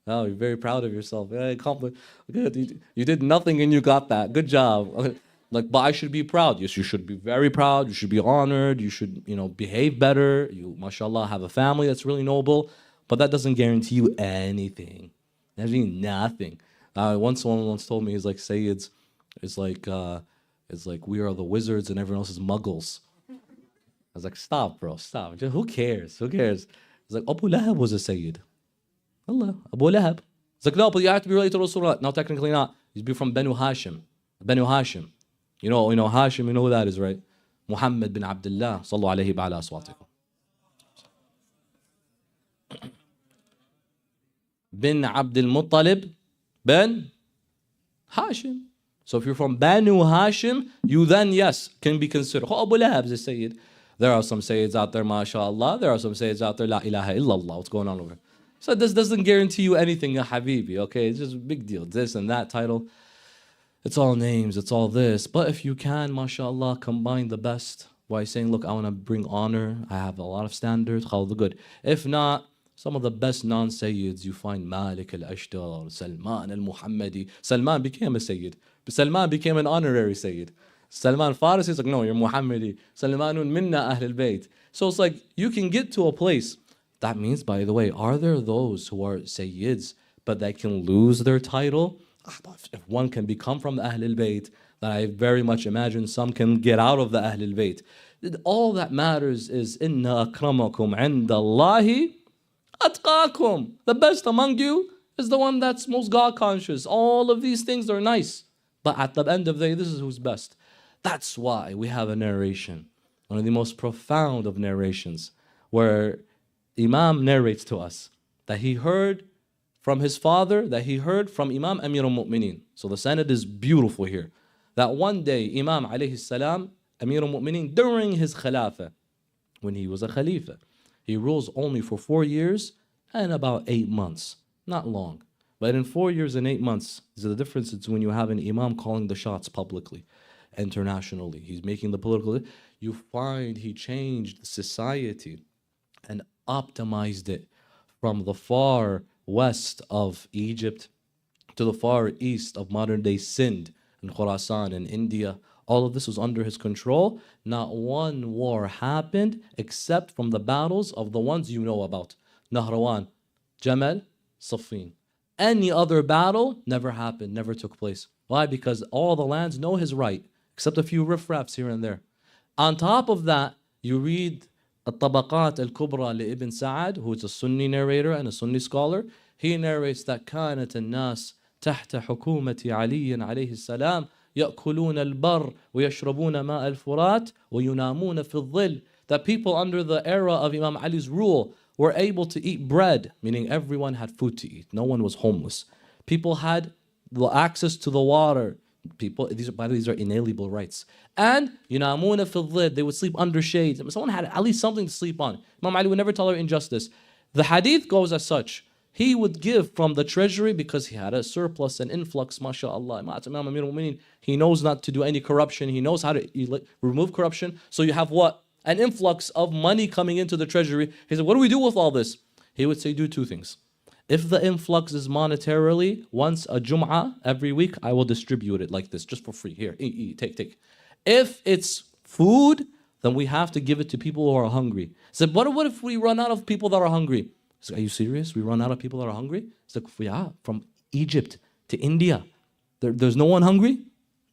Oh, you're very proud of yourself. Yeah, compliment. Good. You did nothing and you got that. Good job. Like, but I should be proud. Yes, you should be very proud. You should be honored. You should, behave better. You, mashallah, have a family that's really noble. But that doesn't guarantee you anything. That means nothing. Someone once told me, he's like, Sayyids, it's like we are the wizards and everyone else is muggles. I was like, stop, bro, stop. Just, who cares? Who cares? It's like, Abu Lahab was a Sayyid. Allah, Abu Lahab. It's like, no, but you have to be related to Rasulullah. No, technically not. He's be from Banu Hashim. Banu Hashim. You know Hashim, you know who that is, right? Mohammed bin Abdullah. Sallu alayhi ba'ala aswatikum. Bin Abdul Muttalib bin Hashim. So if you're from Banu Hashim, you then, yes, can be considered. Oh, Abu Lahab is a Sayyid. There are some Sayyids out there, mashallah. There are some Sayyids out there, la ilaha illallah. What's going on over here? So this doesn't guarantee you anything, ya habibi, okay? It's just a big deal. This and that title. It's all names, it's all this. But if you can, mashallah, combine the best by saying, look, I want to bring honor. I have a lot of standards. Good. If not, some of the best non-Sayyids, you find Malik al-Ashtar, Salman al-Muhammadi. Salman became a Sayyid. But Salman became an honorary Sayyid. Salman Farisi is like, no, you're Muhammadi. Salmanun minna Ahl al-Bayt. So it's like, you can get to a place. That means, by the way, are there those who are Sayyids, but they can lose their title? If one can become from the Ahl al-Bayt, then I very much imagine some can get out of the Ahl al-Bayt. All that matters is, inna akramakum indallahi atqakum. The best among you is the one that's most God conscious. All of these things are nice, but at the end of the day, this is who's best. That's why we have a narration, one of the most profound of narrations, where Imam narrates to us that he heard from his father, that he heard from Imam Amir al-Mu'mineen. So the sanad is beautiful here. That one day, Imam alayhi salam, Amir al-Mu'mineen, during his khilafah, when he was a khalifa, he rules only for 4 years and about 8 months. Not long. But in 4 years and 8 months, there's a difference between when you have an Imam calling the shots publicly, internationally. He's making the political... You find he changed society and optimized it from the far west of Egypt to the far east of modern-day Sindh and Khorasan and India. All of this was under his control. Not one war happened except from the battles of the ones you know about. Nahrawan, Jamal, Siffin. Any other battle never happened, never took place. Why? Because all the lands know his right, except a few riffraffs here and there. On top of that, you read الطبقات الكبرى لابن سعد, who is a Sunni narrator and a Sunni scholar. He narrates that كانت الناس تحت حكومة علي عليه السلام يأكلون البر ويشربون ماء الفرات وينامون في الظل. That people under the era of Imam Ali's rule were able to eat bread, meaning everyone had food to eat. No one was homeless. People had the access to the water. These are inalienable rights. And ينامون في الظل, they would sleep under shades. Someone had at least something to sleep on. Imam Ali would never tolerate injustice. The hadith goes as such. He would give from the treasury because he had a surplus and influx, mashallah. Imam Amir al-Mu'mineen, he knows not to do any corruption. He knows how to remove corruption. So you have what? An influx of money coming into the treasury. He said, what do we do with all this? He would say, do two things. If the influx is monetarily, once a Jum'ah every week, I will distribute it like this, just for free. Here, eat, take. If it's food, then we have to give it to people who are hungry. He said, what if we run out of people that are hungry? He said, are you serious? We run out of people that are hungry? It's like, yeah, from Egypt to India. There's no one hungry?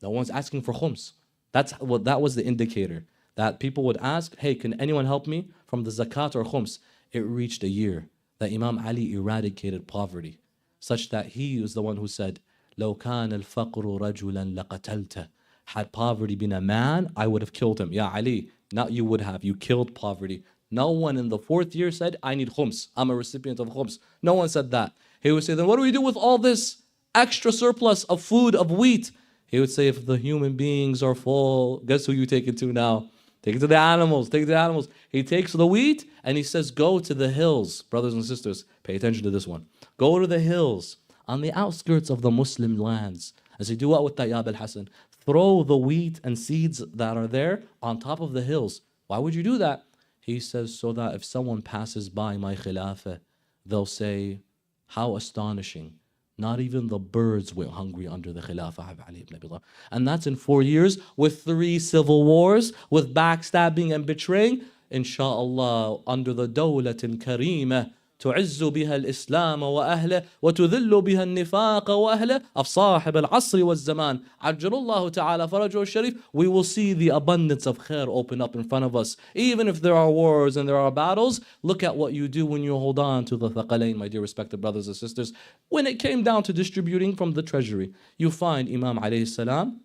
No one's asking for khums. That was the indicator. That people would ask, hey, can anyone help me from the zakat or khums? It reached a year that Imam Ali eradicated poverty, such that he was the one who said, لو كان الفقر رجلا لقتلته. Had poverty been a man, I would have killed him. Yeah, Ali, not you would have. You killed poverty. No one in the 4th year said, I need khums. I'm a recipient of khums. No one said that. He would say, then what do we do with all this extra surplus of food, of wheat? He would say, if the human beings are full, guess who you take it to now? Take it to the animals. Take it to the animals. He takes the wheat and he says, go to the hills. Brothers and sisters, pay attention to this one. Go to the hills on the outskirts of the Muslim lands. And say, do what with that, Ya Abul Hassan? Throw the wheat and seeds that are there on top of the hills. Why would you do that? He says, so that if someone passes by my khilafah, they'll say, how astonishing. Not even the birds went hungry under the Khilafah of Ali ibn Abi Talib. And that's in 4 years with 3 civil wars, with backstabbing and betraying. Insha'Allah, under the dawlatin kareemah, تعز بها الإسلام وأهله وتذل بها النفاق وأهله of صاحب العصر والزمان عجل الله تعالى فرجه الشريف. We will see the abundance of khair open up in front of us. Even if there are wars and there are battles, look at what you do when you hold on to the thaqalain, my dear respected brothers and sisters. When it came down to distributing from the treasury, you find Imam alayhi salam,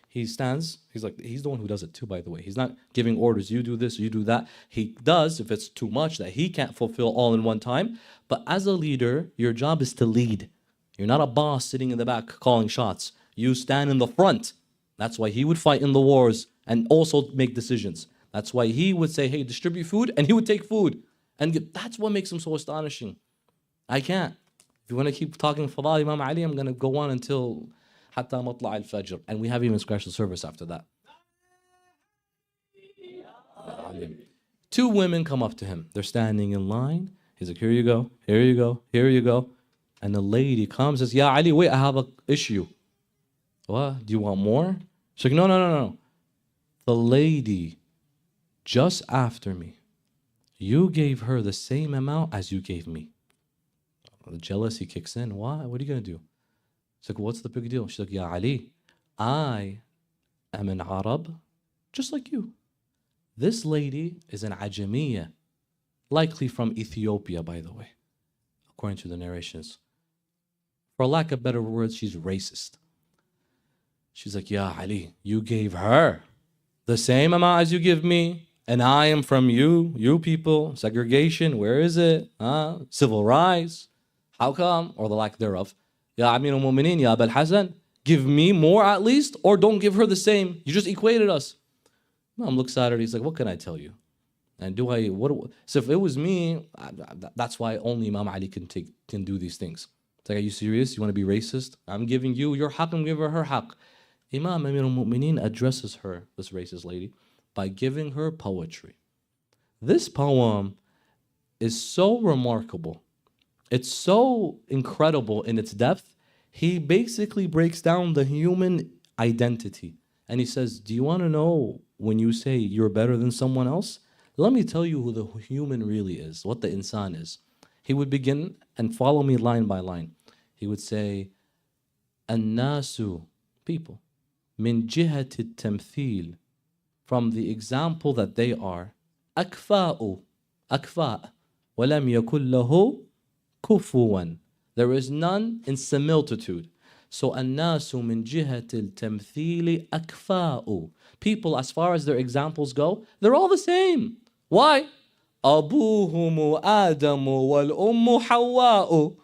he stands, he's the one who does it too, by the way. He's not giving orders, you do this, you do that. He does if it's too much that he can't fulfill all in one time. But as a leader, your job is to lead. You're not a boss sitting in the back calling shots. You stand in the front. That's why he would fight in the wars and also make decisions. That's why he would say, hey, distribute food, and he would take food. And that's what makes him so astonishing. I can't. If you want to keep talking Fadal Imam Ali, I'm going to go on until حتى مطلع الفجر, and we haven't even scratched the surface after that. 2 women come up to him. They're standing in line. He's like, here you go, here you go, here you go. And the lady comes and says, Ya Ali, wait, I have an issue. What? Do you want more? She's like, no. The lady just after me, you gave her the same amount as you gave me. The jealousy kicks in. Why? What are you going to do? She's like, what's the big deal? She's like, Ya Ali, I am an Arab just like you. This lady is an Ajamiyya, likely from Ethiopia, by the way, according to the narrations. For lack of better words, she's racist. She's like, Ya Ali, you gave her the same amount as you give me, and I am from you people, segregation, where is it? Civil rights, how come? Or the lack thereof. Ya Amir al-Mu'mineen, Ya Abul Hassan, give me more at least, or don't give her the same. You just equated us. Imam looks at her, he's like, what can I tell you? And so if it was me, that's why only Imam Ali can do these things. It's like, are you serious? You want to be racist? I'm giving you your haqq, I'm giving her haqq. Imam Amir al-Mu'mineen addresses her, this racist lady, by giving her poetry. This poem is so remarkable. It's so incredible in its depth. He basically breaks down the human identity. And he says, do you want to know when you say you're better than someone else? Let me tell you who the human really is, what the insan is. He would begin and follow me line by line. He would say, An-nasu, people, min jihati tamthil, from the example that they are, akfa'u, akfa' walam yakul lahu kufuwan. There is none in similitude. So الناس من جهة التمثيل أكفاء. People, as far as their examples go, they're all the same. Why? أبوهم آدم والأم حواء.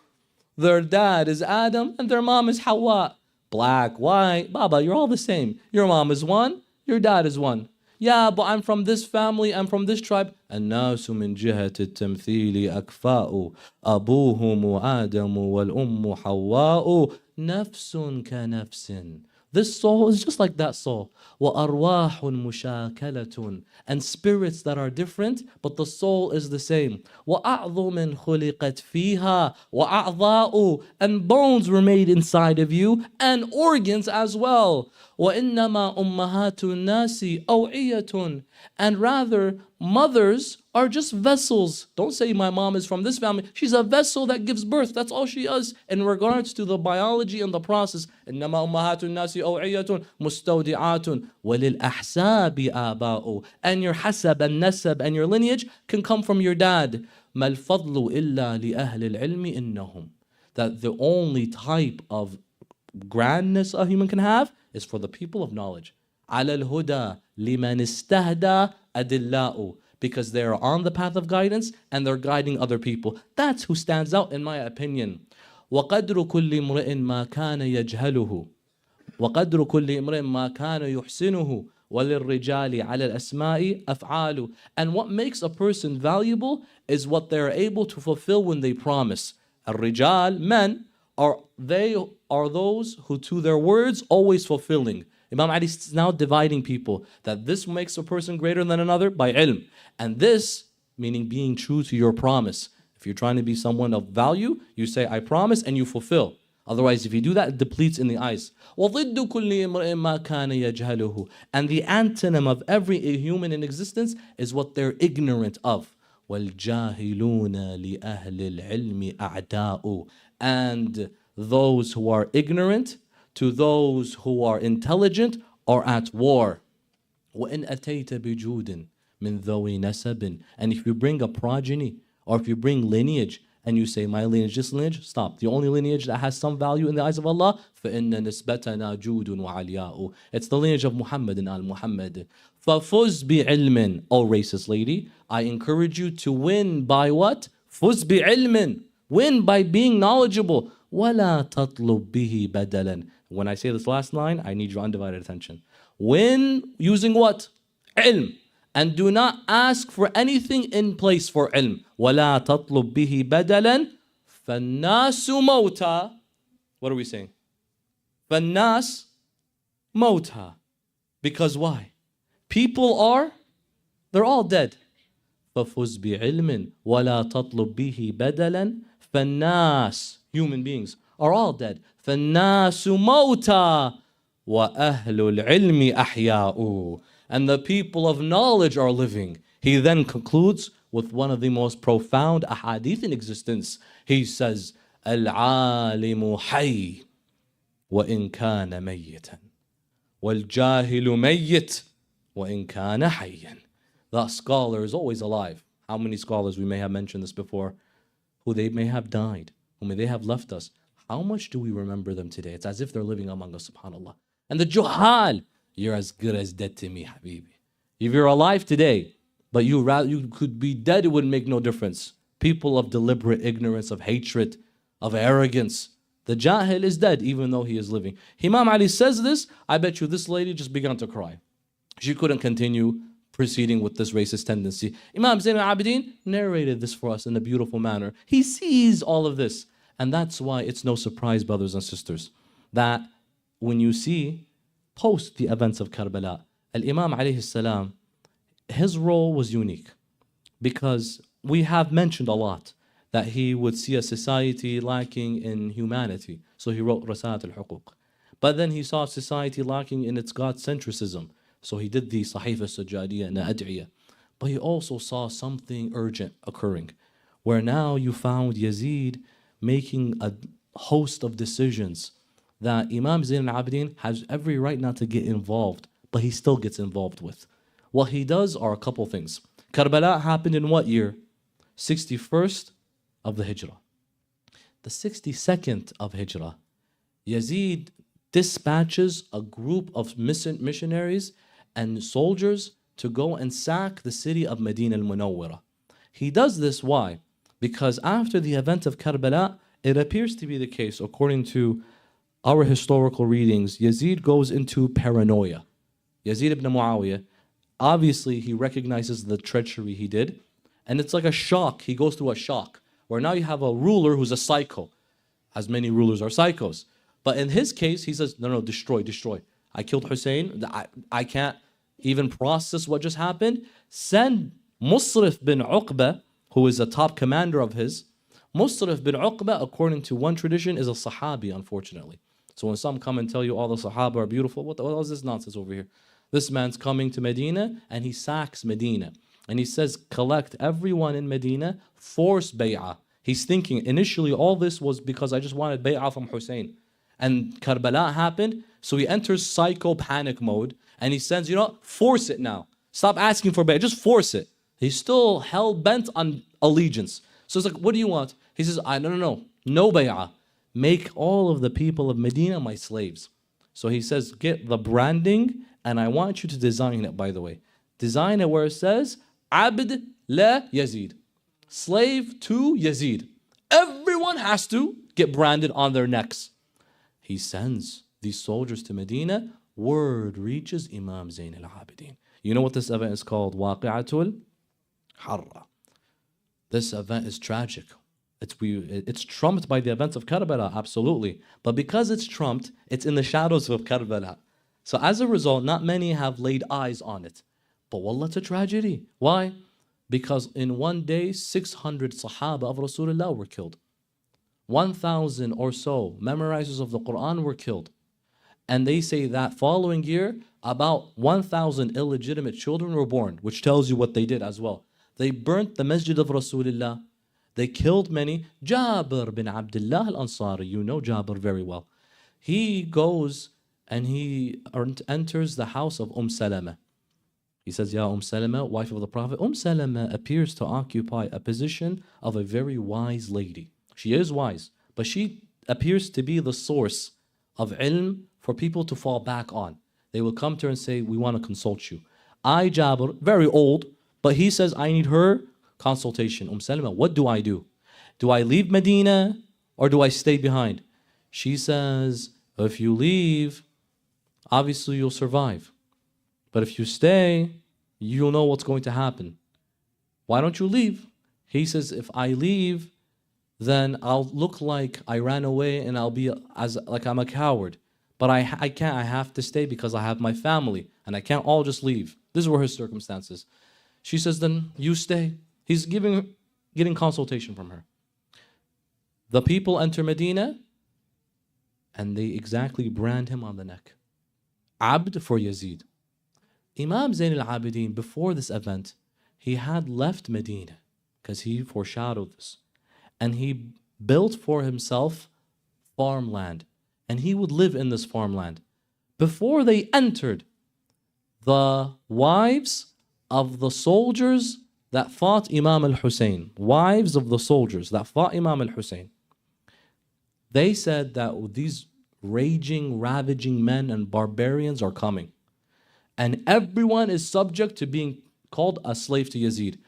Their dad is Adam and their mom is Hawa. Black, white, Baba, you're all the same. Your mom is one, your dad is one. Yeah, but I'm from this family, I'm from this tribe. الناس من جهة التمثيل أكفاء أبوهم آدم والأم حواء نفس كنفس. This soul is just like that soul. وأرواح مشاكلة. And spirits that are different, but the soul is the same. وأعظم خلقت فيها وأعضاء. And bones were made inside of you, and organs as well. وإنما أمهات الناس أوعية. And rather, mothers are just vessels. Don't say my mom is from this family. She's a vessel that gives birth. That's all she is in regards to the biology and the process. إنما أمهات الناس أوعية مستودعات وللأحساب آباء. And your hasab and nasab and your lineage can come from your dad. ما الفضل إلا لأهل العلم إنهم. That the only type of grandness a human can have is for the people of knowledge. على الهدى لمن استهدى أدلاء. Because they are on the path of guidance and they're guiding other people. That's who stands out in my opinion. وقدر كل امرئ ما كان يجهله وقدر كل امرئ ما كان يحسنه وَلِلرِّجَالِ عَلَى الْأَسْمَاءِ أَفْعَالُ. And what makes a person valuable is what they're able to fulfill when they promise. الرِّجَال, men, they are those who to their words always fulfilling. Imam Ali is now dividing people, that this makes a person greater than another by ilm. And this, meaning being true to your promise. If you're trying to be someone of value, you say, I promise, and you fulfill. Otherwise, if you do that, it depletes in the eyes. وَضِدُّ كُلِّ إِمْرِئٍ مَا كَانَ يَجْهَلُهُ. And the antonym of every human in existence is what they're ignorant of. وَالْجَاهِلُونَ لِأَهْلِ الْعِلْمِ أَعْدَاءُ. And those who are ignorant to those who are intelligent are at war. وَإِنْ أَتَيْتَ بِجُودٍ مِنْ ذَوِي نَسَبٍ. And if you bring a progeny, or if you bring lineage, and you say, my lineage, this lineage, stop. The only lineage that has some value in the eyes of Allah, فَإِنَّ نِسْبَتَنَا جُودٌ وَعَلْيَاءُ. It's the lineage of Muhammad and Al-Muhammad. فَفُزْ بِعِلْمٍ. Oh, racist lady, I encourage you to win by what? فُزْ بِعِلْمٍ. Win by being knowledgeable. وَلَا تَطْلُبْ بِهِ بَدَلًا. When I say this last line, I need your undivided attention. Win using what? Ilm. And do not ask for anything in place for ilm. وَلَا تَطْلُبْ بِهِ بَدَلًا فَالنَّاسُ مَوْتًا. What are we saying? فَالنَّاسُ مَوْتًا. Because why? People they're all dead. فَفُزْ بِعِلْمٍ وَلَا تَطْلُبْ بِهِ بَدَلًا. فَالنَّاسُ, human beings, are all dead. فَالنَّاسُ مَوْتًا وَأَهْلُ الْعِلْمِ أَحْيَاءُ. And the people of knowledge are living. He then concludes with one of the most profound ahadith in existence. He says, الْعَالِمُ حَيٌّ وَإِنْ كَانَ مَيِّتًا وَالْجَاهِلُ مَيِّتٌ وَإِنْ كَانَ حَيًّا. The scholar is always alive. How many scholars, we may have mentioned this before, who they may have died, who may they have left us. How much do we remember them today? It's as if they're living among us, subhanAllah. And the juhal, you're as good as dead to me, habibi. If you're alive today, but you could be dead, it wouldn't make no difference. People of deliberate ignorance, of hatred, of arrogance. The jahil is dead, even though he is living. Imam Ali says this, I bet you this lady just began to cry. She couldn't continue proceeding with this racist tendency. Imam Zainul Abideen narrated this for us in a beautiful manner. He sees all of this. And that's why it's no surprise, brothers and sisters, that when you see post the events of Karbala, Al-Imam alayhi salam, his role was unique, because we have mentioned a lot that he would see a society lacking in humanity. So he wrote Rasaat al-Huquq. But then he saw society lacking in its God-centricism. So he did the Sahifa Sajadiyya and Ad'iyah. But he also saw something urgent occurring, where now you found Yazid making a host of decisions that Imam Zain al-Abideen has every right not to get involved, but he still gets involved with. What he does are a couple things. Karbala happened in what year? 61st of the Hijrah. The 62nd of Hijrah, Yazid dispatches a group of missionaries and soldiers to go and sack the city of Medina al-Munawwara. He does this, why? Because after the event of Karbala, it appears to be the case, according to our historical readings, Yazid goes into paranoia. Yazid ibn Muawiyah, obviously he recognizes the treachery he did, and it's like a shock. He goes through a shock, where now you have a ruler who's a psycho, as many rulers are psychos. But in his case, he says, no, destroy. I killed Hussein. I can't even process what just happened. Send Musrif bin Uqba, who is a top commander of his. Musrif bin Uqba, according to one tradition, is a Sahabi, unfortunately. So when some come and tell you all the Sahaba are beautiful, what is this nonsense over here? This man's coming to Medina and he sacks Medina. And he says, collect everyone in Medina, force bay'ah. He's thinking, initially all this was because I just wanted bay'ah from Hussein. And Karbala happened, so he enters psycho panic mode and he says, force it now. Stop asking for bay'ah, just force it. He's still hell-bent on allegiance. So it's like, what do you want? He says, no bay'ah. Make all of the people of Medina my slaves. So he says, get the branding, and I want you to design it, by the way. Design it where it says, Abd la Yazid. Slave to Yazid. Everyone has to get branded on their necks. He sends these soldiers to Medina word reaches Imam Zainul Abideen. You know what this event is called? Waqi'atul Harra. This event is tragic. It's trumped by the events of Karbala, absolutely. But because it's trumped, it's in the shadows of Karbala. So as a result, not many have laid eyes on it. But wallah, it's a tragedy. Why? Because in one day, 600 Sahaba of Rasulullah were killed. 1,000 or so memorizers of the Quran were killed. And they say that following year, about 1,000 illegitimate children were born, which tells you what they did as well. They burnt the Masjid of Rasulullah. They killed many. Jabir bin Abdullah al-Ansari, you know Jabir very well. He goes and he enters the house of Salama. He says, Ya Salama, wife of the Prophet. Salama appears to occupy a position of a very wise lady. She is wise, but she appears to be the source of ilm for people to fall back on. They will come to her and say, we want to consult you. Jabir, very old, but he says, I need her consultation. Salama, what do I do? Do I leave Medina or do I stay behind? She says, if you leave, obviously you'll survive. But if you stay, you'll know what's going to happen. Why don't you leave? He says, if I leave, then I'll look like I ran away and I'll be like I'm a coward. But I can't, I have to stay because I have my family and I can't all just leave. These were his circumstances. She says, then you stay. He's getting consultation from her. The people enter Medina and they exactly brand him on the neck. Abd for Yazid. Imam Zainul Abideen, before this event, he had left Medina because he foreshadowed this. And he built for himself farmland. And he would live in this farmland. Before they entered, the wives of the soldiers that fought Imam al-Hussein, wives of the soldiers that fought Imam al-Hussein, they said that these raging, ravaging men and barbarians are coming. And everyone is subject to being called a slave to Yazid.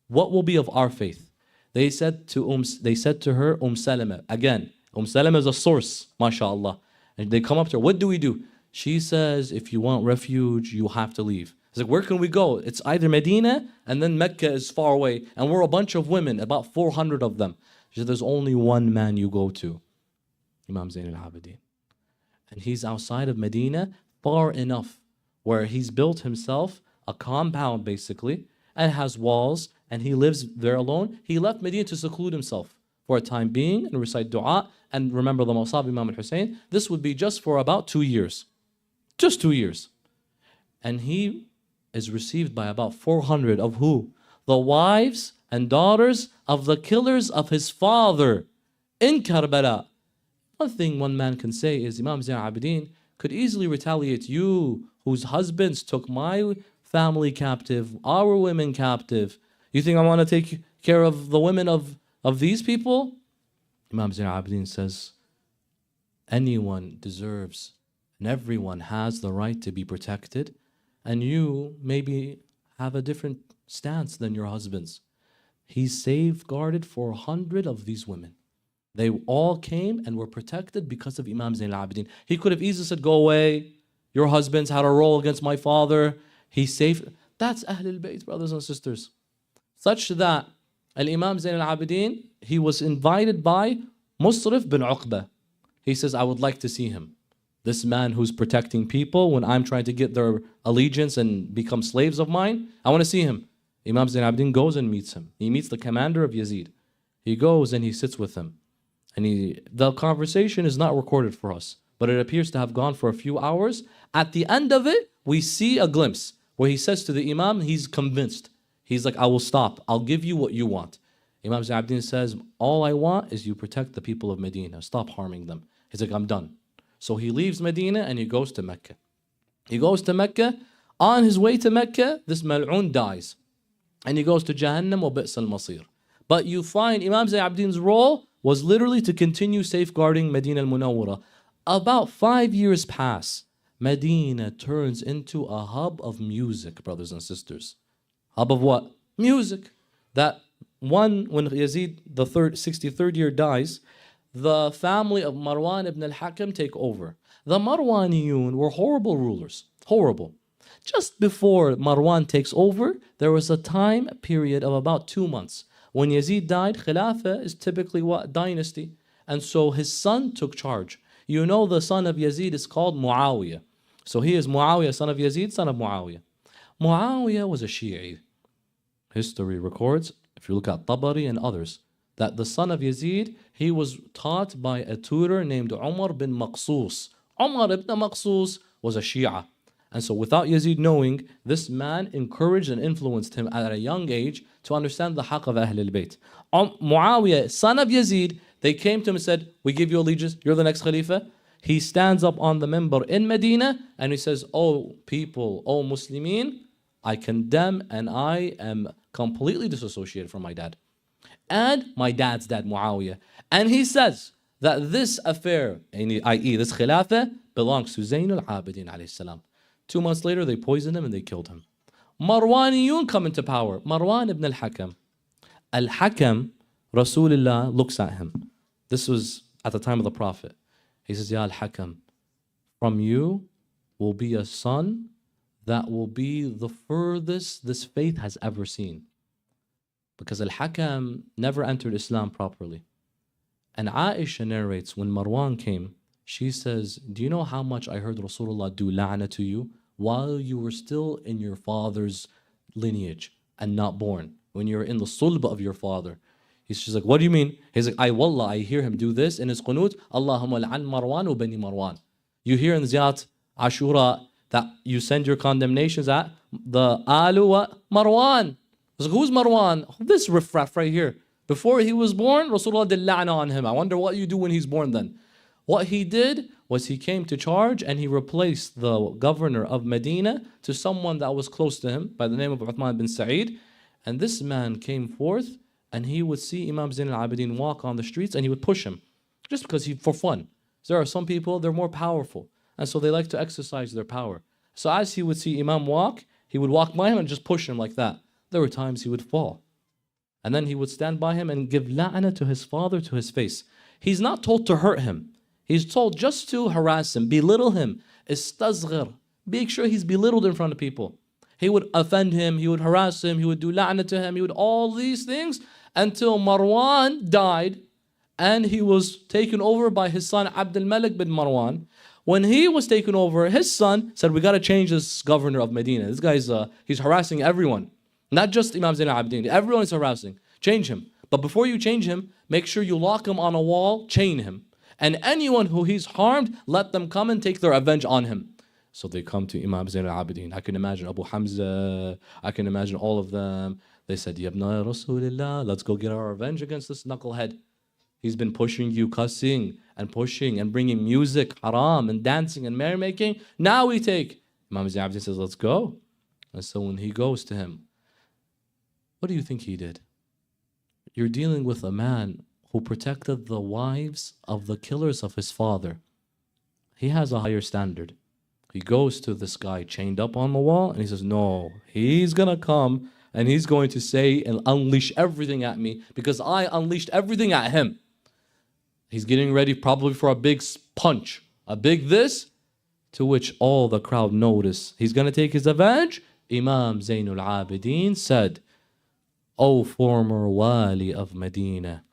What will be of our faith? They said to her, Salama. Again, Salama is a source, mashallah. And they come up to her, what do we do? She says, if you want refuge, you have to leave. It's like, where can we go? It's either Medina and then Mecca is far away. And we're a bunch of women, about 400 of them. She said, there's only one man you go to, Imam Zainul Abideen. And he's outside of Medina, far enough where he's built himself a compound basically, and has walls, and he lives there alone. He left Medina to seclude himself for a time being and recite dua and remember the Mawsab of Imam al-Hussein. This would be just for about 2 years. Just 2 years. And he is received by about 400 of who? The wives and daughters of the killers of his father in Karbala. One thing one man can say is Imam Zainul Abideen could easily retaliate. You whose husbands took my family captive, our women captive. You think I want to take care of the women of these people? Imam Zainul Abideen says, anyone deserves and everyone has the right to be protected, and you maybe have a different stance than your husbands. He safeguarded 400 of these women. They all came and were protected because of Imam Zainul Abideen. He could have easily said, go away. Your husbands had a role against my father. He saved. That's Ahlul Bayt, brothers and sisters. Such that Al-Imam Zainul Abideen, he was invited by Musrif bin Uqba. He says, I would like to see him. This man who's protecting people when I'm trying to get their allegiance and become slaves of mine. I want to see him. Imam Zainul Abideen goes and meets him. He meets the commander of Yazid. He goes and he sits with him. And the conversation is not recorded for us, but it appears to have gone for a few hours. At the end of it, we see a glimpse where he says to the Imam, he's convinced. He's like, I will stop. I'll give you what you want. Imam Zainul Abideen says, all I want is you protect the people of Medina. Stop harming them. He's like, I'm done. So he leaves Medina and he goes to Mecca. He goes to Mecca. On his way to Mecca, this mal'un dies. And he goes to Jahannam wa bi's al-masir. But you find Imam Zainul Abideen's role was literally to continue safeguarding Medina al-Munawwara. About 5 years pass. Medina turns into a hub of music, brothers and sisters. Hub of what? Music. That when Yazid, the 63rd year dies, the family of Marwan ibn al-Hakam take over. The Marwaniyun were horrible rulers. Horrible. Just before Marwan takes over, there was a time period of about 2 months. When Yazid died, Khilafah is typically what? Dynasty. And so his son took charge. You know the son of Yazid is called Muawiyah. So he is Muawiyah, son of Yazid, son of Muawiyah. Muawiyah was a Shi'i. History records, if you look at Tabari and others, that the son of Yazid, he was taught by a tutor named Umar bin Maqsus. Umar ibn Maqsus was a Shia. And so without Yazid knowing, this man encouraged and influenced him at a young age to understand the haqq of Ahlul Bayt. Muawiyah, son of Yazid, they came to him and said, we give you allegiance, you're the next Khalifa. He stands up on the minbar in Medina and he says, oh people, oh Muslimin, I condemn and I am completely disassociated from my dad. And my dad's dad, Muawiyah. And he says that this affair, i.e. this Khilafah, belongs to Zainul Abideen alayhi salam. 2 months later, they poisoned him and they killed him. Marwaniyun come into power. Marwan ibn al-Hakam. Al-Hakam, Rasulullah looks at him. This was at the time of the Prophet. He says, Ya Al-Hakam, from you will be a son that will be the furthest this faith has ever seen. Because Al-Hakam never entered Islam properly. And Aisha narrates, when Marwan came, she says, do you know how much I heard Rasulullah do la'na to you while you were still in your father's lineage and not born, when you were in the sulb of your father? She's like, what do you mean? He's like, wallah, I hear him do this in his qunut, Allahumma la'an Marwan wa bani Marwan. You hear in Ziyat Ashura that you send your condemnations at the Alu wa Marwan. Like, who's Marwan? This riffraff right here. Before he was born, Rasulullah did la'na on him. I wonder what you do when he's born then. What he did was he came to charge and he replaced the governor of Medina to someone that was close to him by the name of Uthman bin Sa'id. And this man came forth and he would see Imam Zainul Abideen walk on the streets and he would push him just because for fun. There are some people, they're more powerful. And so they like to exercise their power. So as he would see Imam walk, he would walk by him and just push him like that. There were times he would fall. And then he would stand by him and give la'na to his father to his face. He's not told to hurt him. He's told just to harass him, belittle him. Istazghir. Make sure he's belittled in front of people. He would offend him, he would harass him, he would do la'na to him, he would all these things until Marwan died and he was taken over by his son Abdul Malik bin Marwan. When he was taken over, his son said, we got to change this governor of Medina. This guy's, he's harassing everyone. Not just Imam Zainul Abideen. Everyone is harassing. Change him. But before you change him, make sure you lock him on a wall, chain him. And anyone who he's harmed, let them come and take their revenge on him. So they come to Imam Zainul Abideen. I can imagine Abu Hamza. I can imagine all of them. They said, Yabna Rasulullah, let's go get our revenge against this knucklehead. He's been pushing you, cussing and pushing and bringing music, haram and dancing and merrymaking. Now we take. Imam Zainul Abideen says, let's go. And so when he goes to him, what do you think he did? You're dealing with a man who protected the wives of the killers of his father. He has a higher standard. He goes to this guy chained up on the wall and he says, no, he's going to come and he's going to say and unleash everything at me because I unleashed everything at him. He's getting ready probably for a big punch, a big this, to which all the crowd notice. He's going to take his revenge. Imam Zainul Abideen said, O former wali of Medina,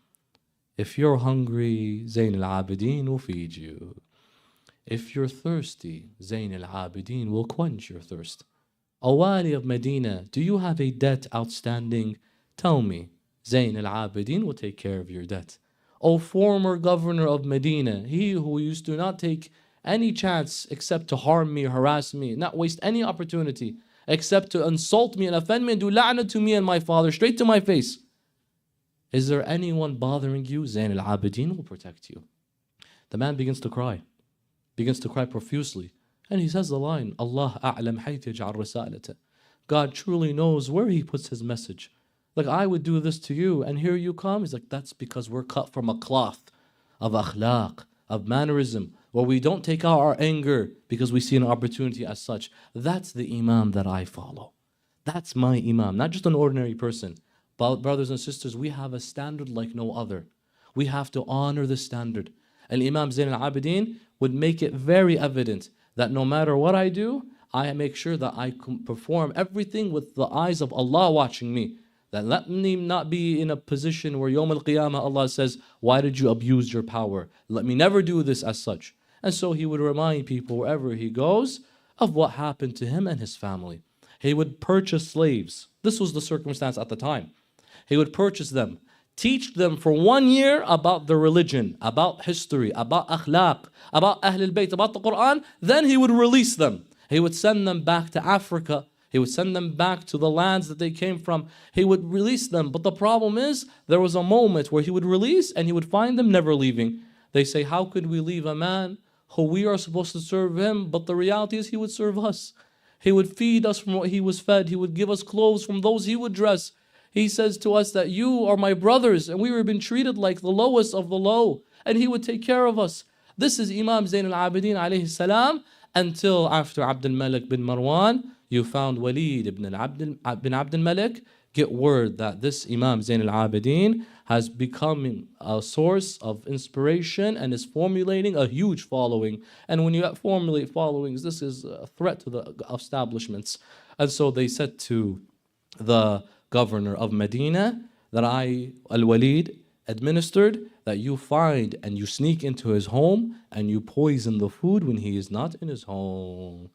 if you're hungry, Zainul Abideen will feed you. If you're thirsty, Zainul Abideen will quench your thirst. O wali of Medina, do you have a debt outstanding? Tell me, Zainul Abideen will take care of your debt. O former governor of Medina, he who used to not take any chance except to harm me, harass me, not waste any opportunity, except to insult me and offend me and do la'na to me and my father straight to my face. Is there anyone bothering you? Zainul Abideen will protect you. The man begins to cry profusely. And he says the line, Allah a'lam hayth yaj'al risalata. God truly knows where he puts his message. Like, I would do this to you and here you come. He's like, that's because we're cut from a cloth of akhlaq, of mannerism, where we don't take out our anger because we see an opportunity as such. That's the Imam that I follow. That's my Imam, not just an ordinary person. But brothers and sisters, we have a standard like no other. We have to honor the standard. And Imam Zain al-Abideen would make it very evident that no matter what I do, I make sure that I perform everything with the eyes of Allah watching me. That let me not be in a position where Yawm al-Qiyamah Allah says, why did you abuse your power? Let me never do this as such. And so he would remind people wherever he goes of what happened to him and his family. He would purchase slaves. This was the circumstance at the time. He would purchase them, teach them for 1 year about the religion, about history, about akhlaq, about Ahl al-Bayt, about the Quran. Then he would release them. He would send them back to Africa. He would send them back to the lands that they came from. He would release them. But the problem is, there was a moment where he would release and he would find them never leaving. They say, how could we leave a man who we are supposed to serve him? But the reality is he would serve us. He would feed us from what he was fed. He would give us clothes from those he would dress. He says to us that you are my brothers and we were being treated like the lowest of the low. And he would take care of us. This is Imam Zain al-Abideen alayhi salam, until after Abdul Malik bin Marwan, you found Walid ibn Abdul Malik get word that this Imam Zain al-Abideen has become a source of inspiration and is formulating a huge following. And when you formulate followings, this is a threat to the establishments. And so they said to the governor of Medina that Al-Walid, administered that you find and you sneak into his home and you poison the food when he is not in his home.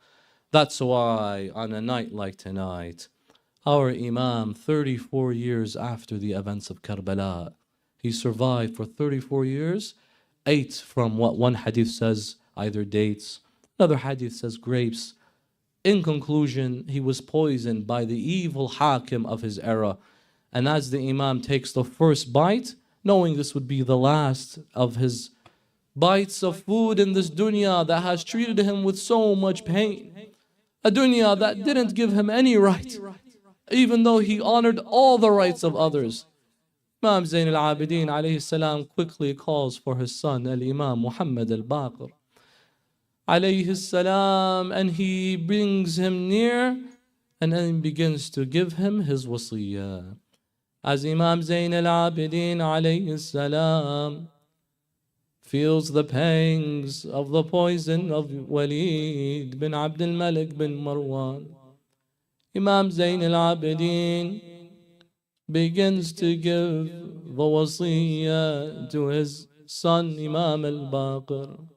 That's why on a night like tonight, our Imam, 34 years after the events of Karbala, he survived for 34 years, ate from what one hadith says, either dates, another hadith says grapes. In conclusion, he was poisoned by the evil hakim of his era. And as the Imam takes the first bite, knowing this would be the last of his bites of food in this dunya that has treated him with so much pain, a dunya that didn't give him any right, even though he honored all the rights of others. Imam Zain al-Abideen alayhi salam quickly calls for his son, Al-Imam Mohammed al-Baqir alayhi salam, and he brings him near and then begins to give him his wasiyyah. As Imam Zain al-Abideen alayhi salam feels the pangs of the poison of Walid bin Abdul Malik bin Marwan, Imam Zain al-Abideen begins to give the wasiyyah to his son Imam al-Baqir.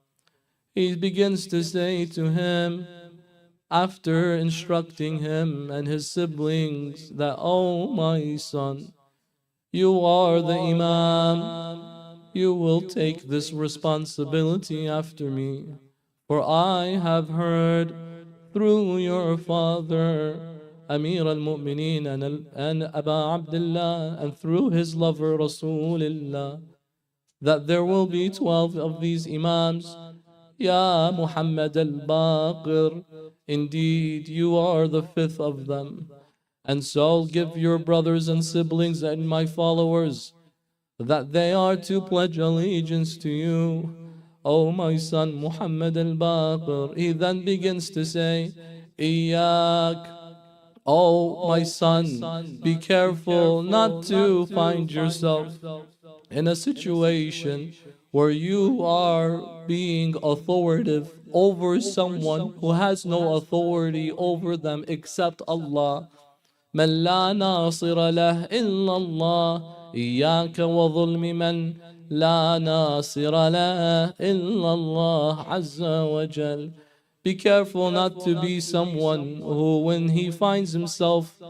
He begins to say to him, after instructing him and his siblings that, oh my son, you are the Imam, you will take this responsibility after me. For I have heard through your father, Amir al-Mu'mineen and Aba Abdullah, and through his lover Rasulullah, that there will be 12 of these Imams. Ya Muhammad al-Baqir, indeed you are the 5th of them. And so give your brothers and siblings and my followers that they are to pledge allegiance to you, O my son Muhammad al-Baqir. He then begins to say, Iyak, O my son, be careful not to find yourself in a situation where you are being authoritative over someone who has no authority over them except Allah. من لا ناصر له إلا الله إياك وظلم من لا ناصر له إلا الله عز وجل. Be careful not to be someone who, when he finds himself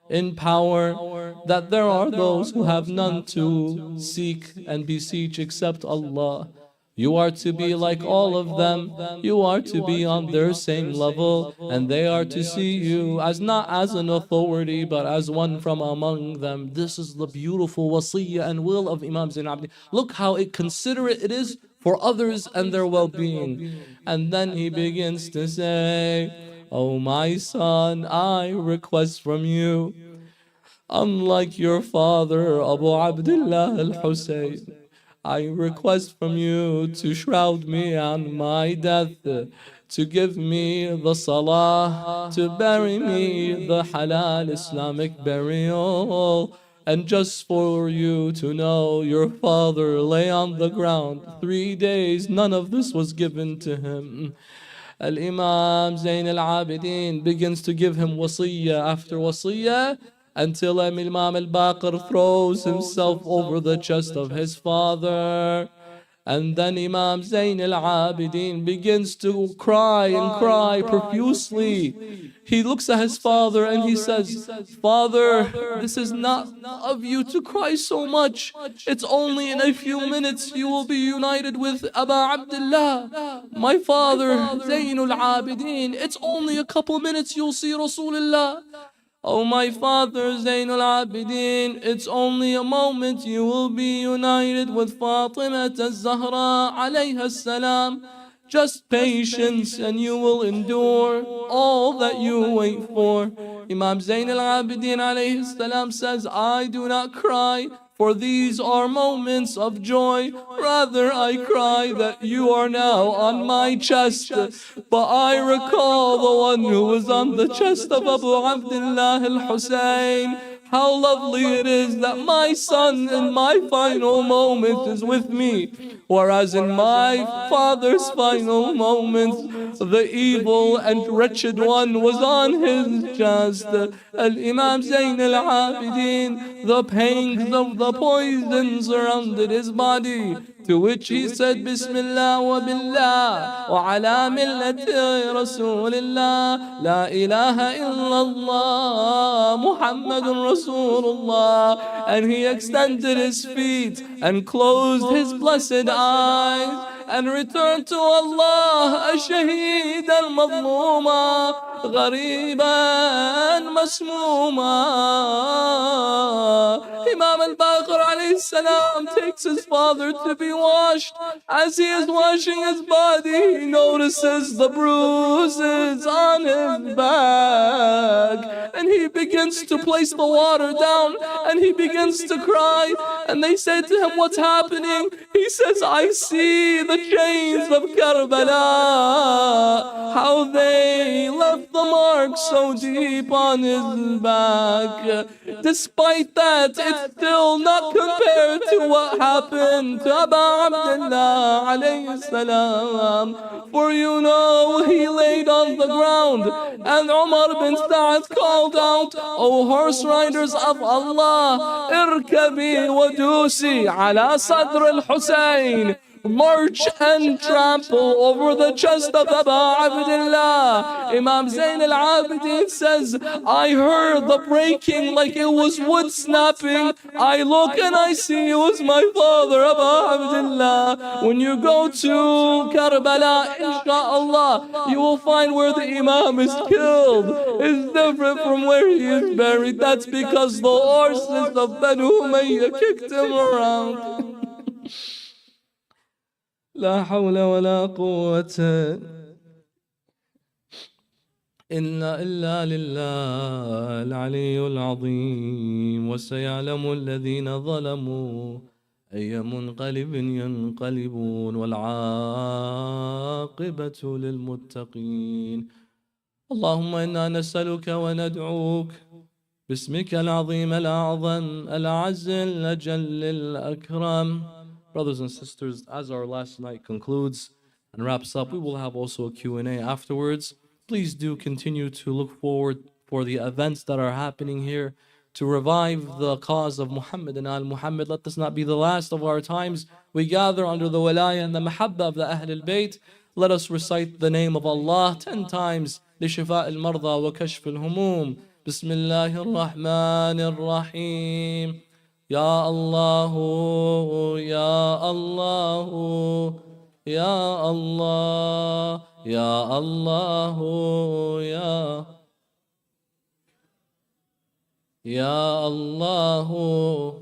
in power, that there are those who have none to seek and beseech except Allah. You are to be like all of them. You are to be on their same level, and they are to see you as not as an authority, but as one from among them. This is the beautiful wasiyyah and will of Imam Zain al-Abideen. Look how considerate it is for others and their well-being. And then he begins to say, oh my son, I request from you, unlike your father Abu Abdullah al-Hussein, I request from you to shroud me on my death, to give me the salah, to bury me the halal Islamic burial, And just for you to know, your father lay on the ground 3 days, none of this was given to him. Al-Imam Zainul Abideen begins to give him wasiyah after wasiyah until Imam al-Baqir throws himself over the chest of his father. And then Imam Zain al-Abideen begins to cry and cry profusely. He looks at his father and he says, Father, this is not of you to cry so much. It's only in a few minutes you will be united with Aba Abdullah, my father, Zainul Abideen. It's only a couple minutes you'll see Rasulullah. Oh my father Zainul Abideen, it's only a moment you will be united with Fatima al-Zahra alayha salam. Just patience and you will endure all that you wait for. Imam Zainul Abideen alayhi salam says, I do not cry, for these are moments of joy. Rather, I cry that you are now on my chest. But I recall the one who was on the chest of Abu Abdullah al-Hussein. How lovely it is that my son in my final moment is with me. Whereas in my father's final moments, the evil and wretched one was on his chest. Al-Imam Zain al-Abideen, the pangs of the poison surrounded his body. To which he said, Bismillah wa billah wa ala millati Rasulillah, La ilaha illallah, Muhammadun Rasulullah. And he extended his feet and closed his blessed eyes and returned to Allah, a shaheed al-mazluma, غريبا مسموما. Imam al-Baqir alayhi salam takes his father to be washed. As he is washing his body, he notices the bruises on his back. And he begins to place the water down and he begins to cry. And they say to him, what's happening? He says, I see the chains of Karbala, how they left the mark so deep on his back. Despite that, it's still not compared to what happened to Abu Abdullah alayhi salam. For you know, he laid on the ground and Umar bin Sa'ad called out, O horse riders of Allah, irkabi wa dusi ala sadr al-Hussein. March and trample over the chest of Abu Abdullah. Imam Zain al-Abideen says, I heard the breaking like it was wood snapping. I look and I see it was my father, Abu Abdullah. When you go to Karbala, inshallah, you will find where the Imam is killed. It's different from where he is buried. That's because the horses of Banu Umayyah kicked him around. لا حول ولا قوة إلا لله العلي العظيم. وسيعلم الذين ظلموا أي منقلب ينقلبون والعاقبة للمتقين. اللهم إنا نسألك وندعوك باسمك العظيم الأعظم الأعز الأجل الأكرم. Brothers and sisters, as our last night concludes and wraps up, we will have also a Q&A afterwards. Please do continue to look forward for the events that are happening here to revive the cause of Muhammad and Al-Muhammad. Let this not be the last of our times. We gather under the walaya and the mahabba of the Ahlul Bayt. Let us recite the name of Allah 10 times. لشفاء المرضى وكشف الهموم. بسم الله الرحمن الرحيم. يا الله يا الله يا الله يا الله يا الله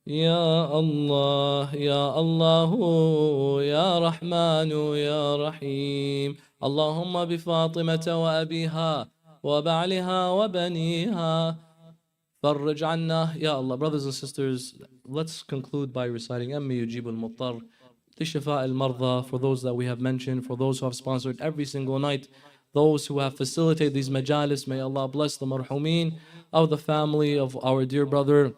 يا الله يا الله يا رحمن يا رحيم. اللهم بفاطمة وأبيها وبعلها وبنيها فرج عنا يا Allah. Brothers and sisters, let's conclude by reciting أمي يجيب المضطر لشفاء المرضى, for those that we have mentioned, for those who have sponsored every single night. those who have facilitated these majalis. May Allah bless the marhumeen of the family of our dear brother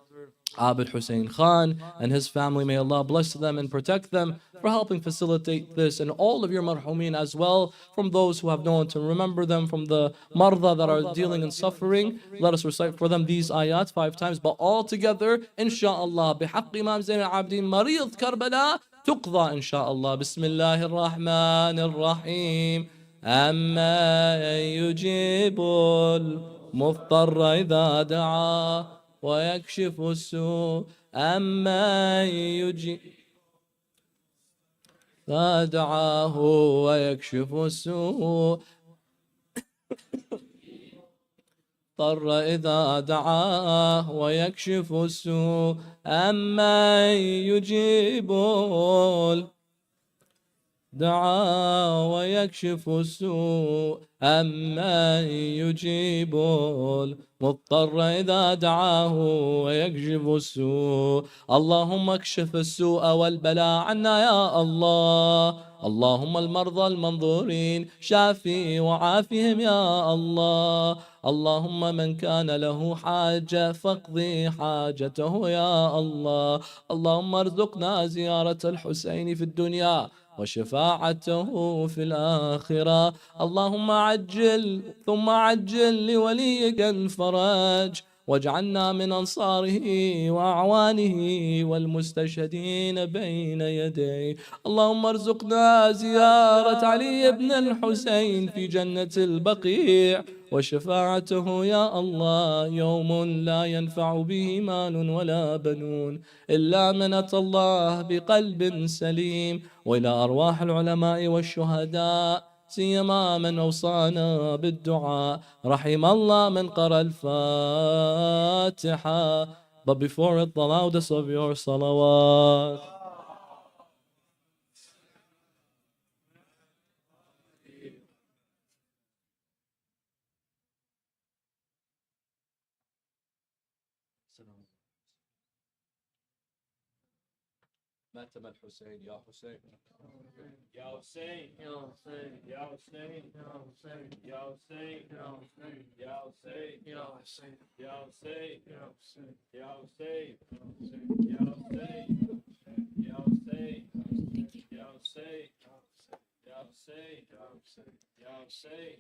Abid Hussein Khan and his family. May Allah bless them and protect them for helping facilitate this, and all of your marhumeen as well, from those who have no one to remember them, from the marda that are dealing in suffering. Let us recite for them these ayat 5 times, but all together, inshaAllah. بحق Imam Zainul Abideen مريض كربلاء تقضى inshaAllah. بسم الله الرحمن الرحيم. أما يجيب المضطر إذا دعاه ويكشف السوء. أما يجيب إذا دعاه ويكشف السوء. اضطر إذا دعاه ويكشف السوء. أما يجيب دعا ويكشف السوء. أما يجيب المضطر إذا دعاه ويكشف السوء. اللهم اكشف السوء والبلاء عنا يا الله. اللهم المرضى المنظورين شافي وعافهم يا الله. اللهم من كان له حاجة فاقضي حاجته يا الله. اللهم ارزقنا زيارة الحسين في الدنيا وشفاعته في الآخرة. اللهم عجل ثم عجل لوليك الفرج، واجعلنا من أنصاره وأعوانه والمستشهدين بين يديه. اللهم ارزقنا زيارة علي بن الحسين في جنة البقيع وشفاعته يا الله يوم لا ينفع به مال ولا بنون إلا من أتى الله بقلب سليم. وإلى أرواح العلماء والشهداء سيما من أوصانا بالدعاء، رحم الله من قرأ الفاتحة. But before it, the loudest of your salawat. ماتم الحسين يا حسين يا حسين يا حسين يا حسين يا حسين يا حسين يا حسين يا حسين يا حسين يا حسين يا حسين يا حسين يا حسين يا حسين يا حسين يا حسين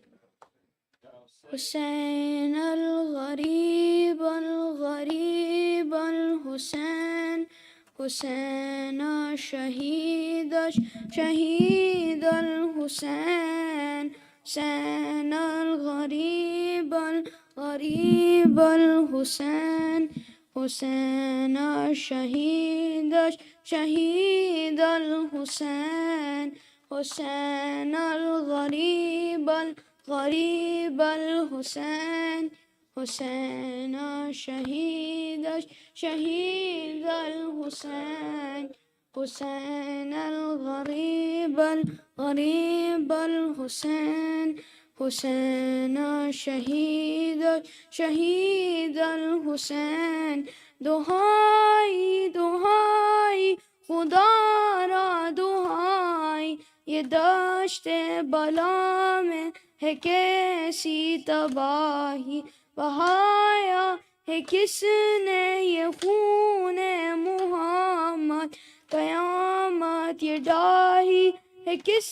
يا حسين حسين الغريب الغريب الحسين حسين شهيد شهيد الحسين حسين الغريب الغريب الحسين حسين شهيد شهيد الحسين حسين الغريب الغريب الحسين حسين شهيد شهيد الحسين حسين الغريب الغريب الحسين حسين شهيد شهيد الحسين. دعائی دعائی خدا را دعائی، یہ دشت بلا میں ہے کیسی تباہی، بہایا ہے کس نے یہ خون محمد، قیامت یہ ڈاہی ہے کس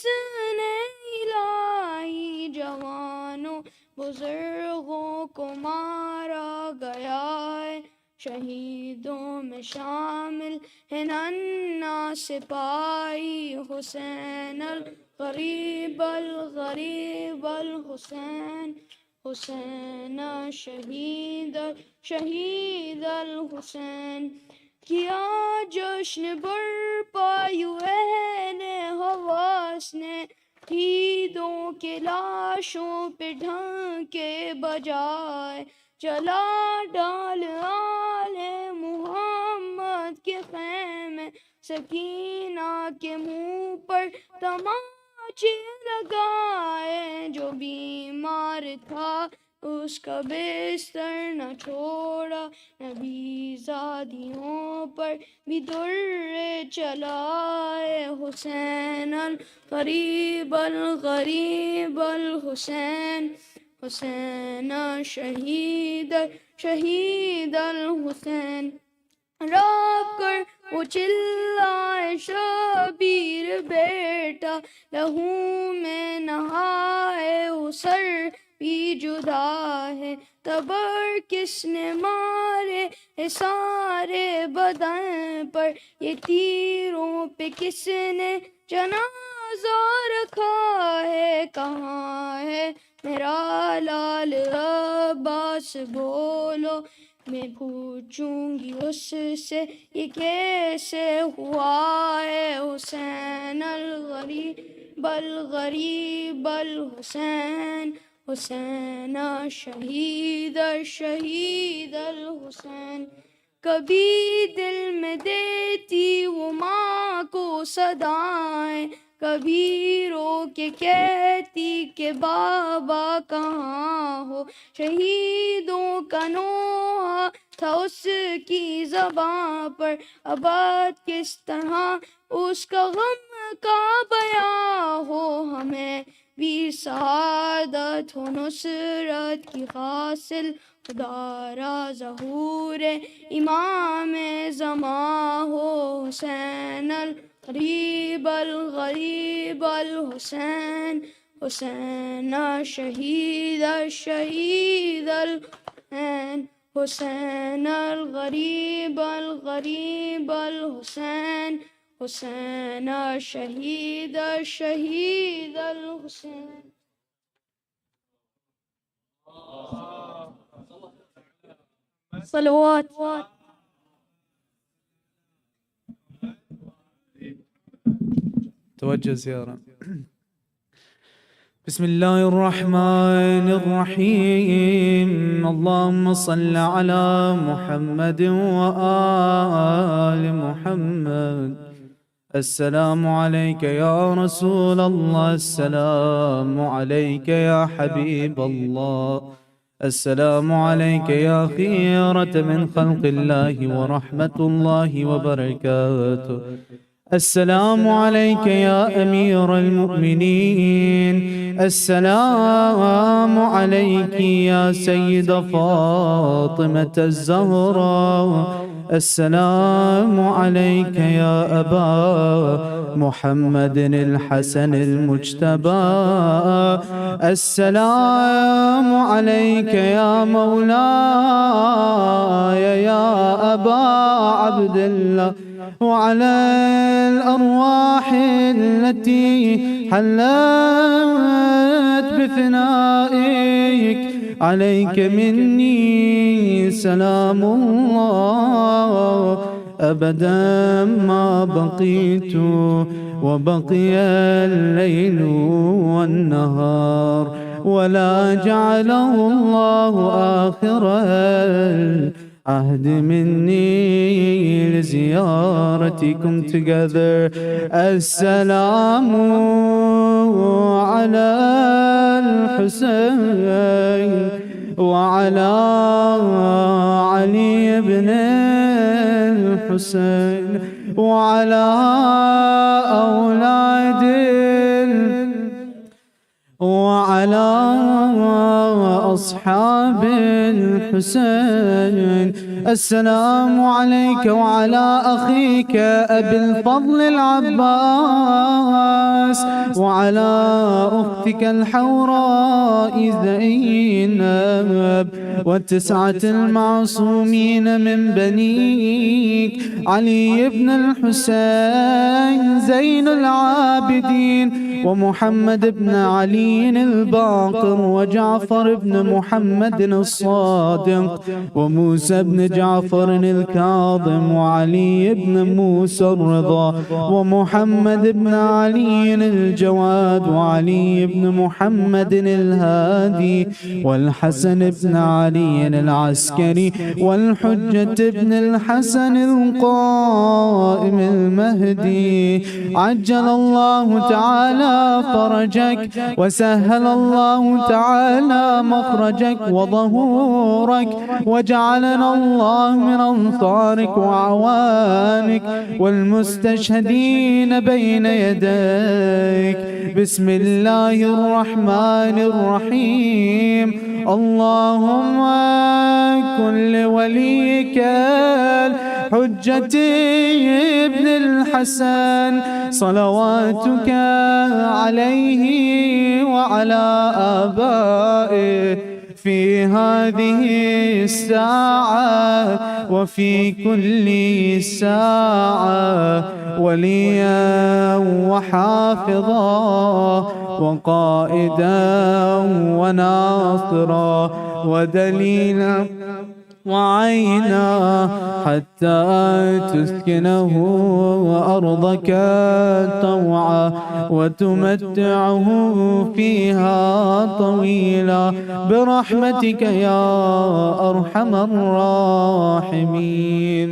نے الہی، جوانوں بزرگوں کو مارا گیا ہے، شہیدوں میں شامل ہے ننھا سپاہی، حسین الغریب الغریب الحسین حسین شہید شہید الحسین. کیا جشن برپا یوں اہل حواس نے، عیدوں کے لاشوں پہ ڈھنکے بجائے، جلا ڈال آل محمد کے خیمے، سکینہ کے منہ پر تماچے لگائے، جو بیمار تھا उसका बिस्तर न छोड़ा, नबी ज़ादियों पर भी दुर्रे चलाए। हुसैन अल गरीब अल गरीब अल हुसैन, हुसैन शहीद शहीद अल हुसैन। रब कर वो चिल्लाए शबीर बेटा, लहू में नहाए उसर भी जुदा है। तबर किसने मारे सारे बदन पर, ये तीरों पे किसने जनाजा रखा है। कहाँ है मेरा लाल अब्बास बोलो, मैं पूछूंगी उससे ये कैसे हुआ है। हुसैन अल गरीब अल गरीब अल हुसैन, हुसैन शहीद शहीद अल हुसैन। कभी दिल में देती वो माँ को सदाएं, कभी रो के कहती के बाबा कहाँ हो। शहीदों का नोहा था उसकी ज़बां पर, अब किस तरह उसका गम का बयां हो। हमें भी शहादत हो नुसरत की हासिल, खुदारा ज़हूर इमाम ज़मा हो। हुसैन अल गरीब अल गरीब अल हुसैन, हुसैन शहीद शहीद अल हुसैन। हुसैन अल गरीब अल गरीब अल हुसैन, हुसैन शहीद शहीद अल हुसैन। सलवात। توجه زيارة. بسم الله الرحمن الرحيم. اللهم صل على محمد وآل محمد. السلام عليك يا رسول الله، السلام عليك يا حبيب الله، السلام عليك يا خيرة من خلق الله ورحمة الله وبركاته. السلام عليك يا أمير المؤمنين، السلام عليك يا سيدة فاطمة الزهراء، السلام عليك يا أبا محمد الحسن المجتبى، السلام عليك يا مولاي يا أبا عبد الله، وعلى الأرواح التي حلت بفنائك، عليك مني سلام الله أبدا ما بقيت وبقي الليل والنهار، ولا جعله الله آخر عهد مني لزيارتكم together. السلام على الحسين وعلى علي بن الحسين وعلى أولاد وعلى أصحاب الحسين. السلام عليك وعلى أخيك أبي الفضل العباس، وعلى أختك الحوراء زينب، والتسعة المعصومين من بنيك علي بن الحسين زين العابدين، ومحمد بن علي الباقر، وجعفر بن محمد الصادق، وموسى بن جعفر الكاظم، وعلي بن موسى الرضا، ومحمد بن علي الجواد، وعلي بن محمد الهادي، والحسن بن علي العسكري، والحجة بن الحسن القائم المهدي، عجل الله تعالى تعالى فرجك، وسهل الله تعالى مخرجك وظهورك، وجعلنا الله من أنصارك وأعوانك والمستشهدين بين يديك. بسم الله الرحمن الرحيم. اللهم كن لوليك الحجة ابن الحسن صلواتك عليه وعلى آبائه في هذه الساعة وفي كل ساعة وليا وحافظا وقائدا وناصرا ودليلا وعينا حتى تسكنه أرضك طوعا وتمتعه فيها طويلا برحمتك يا أرحم الراحمين.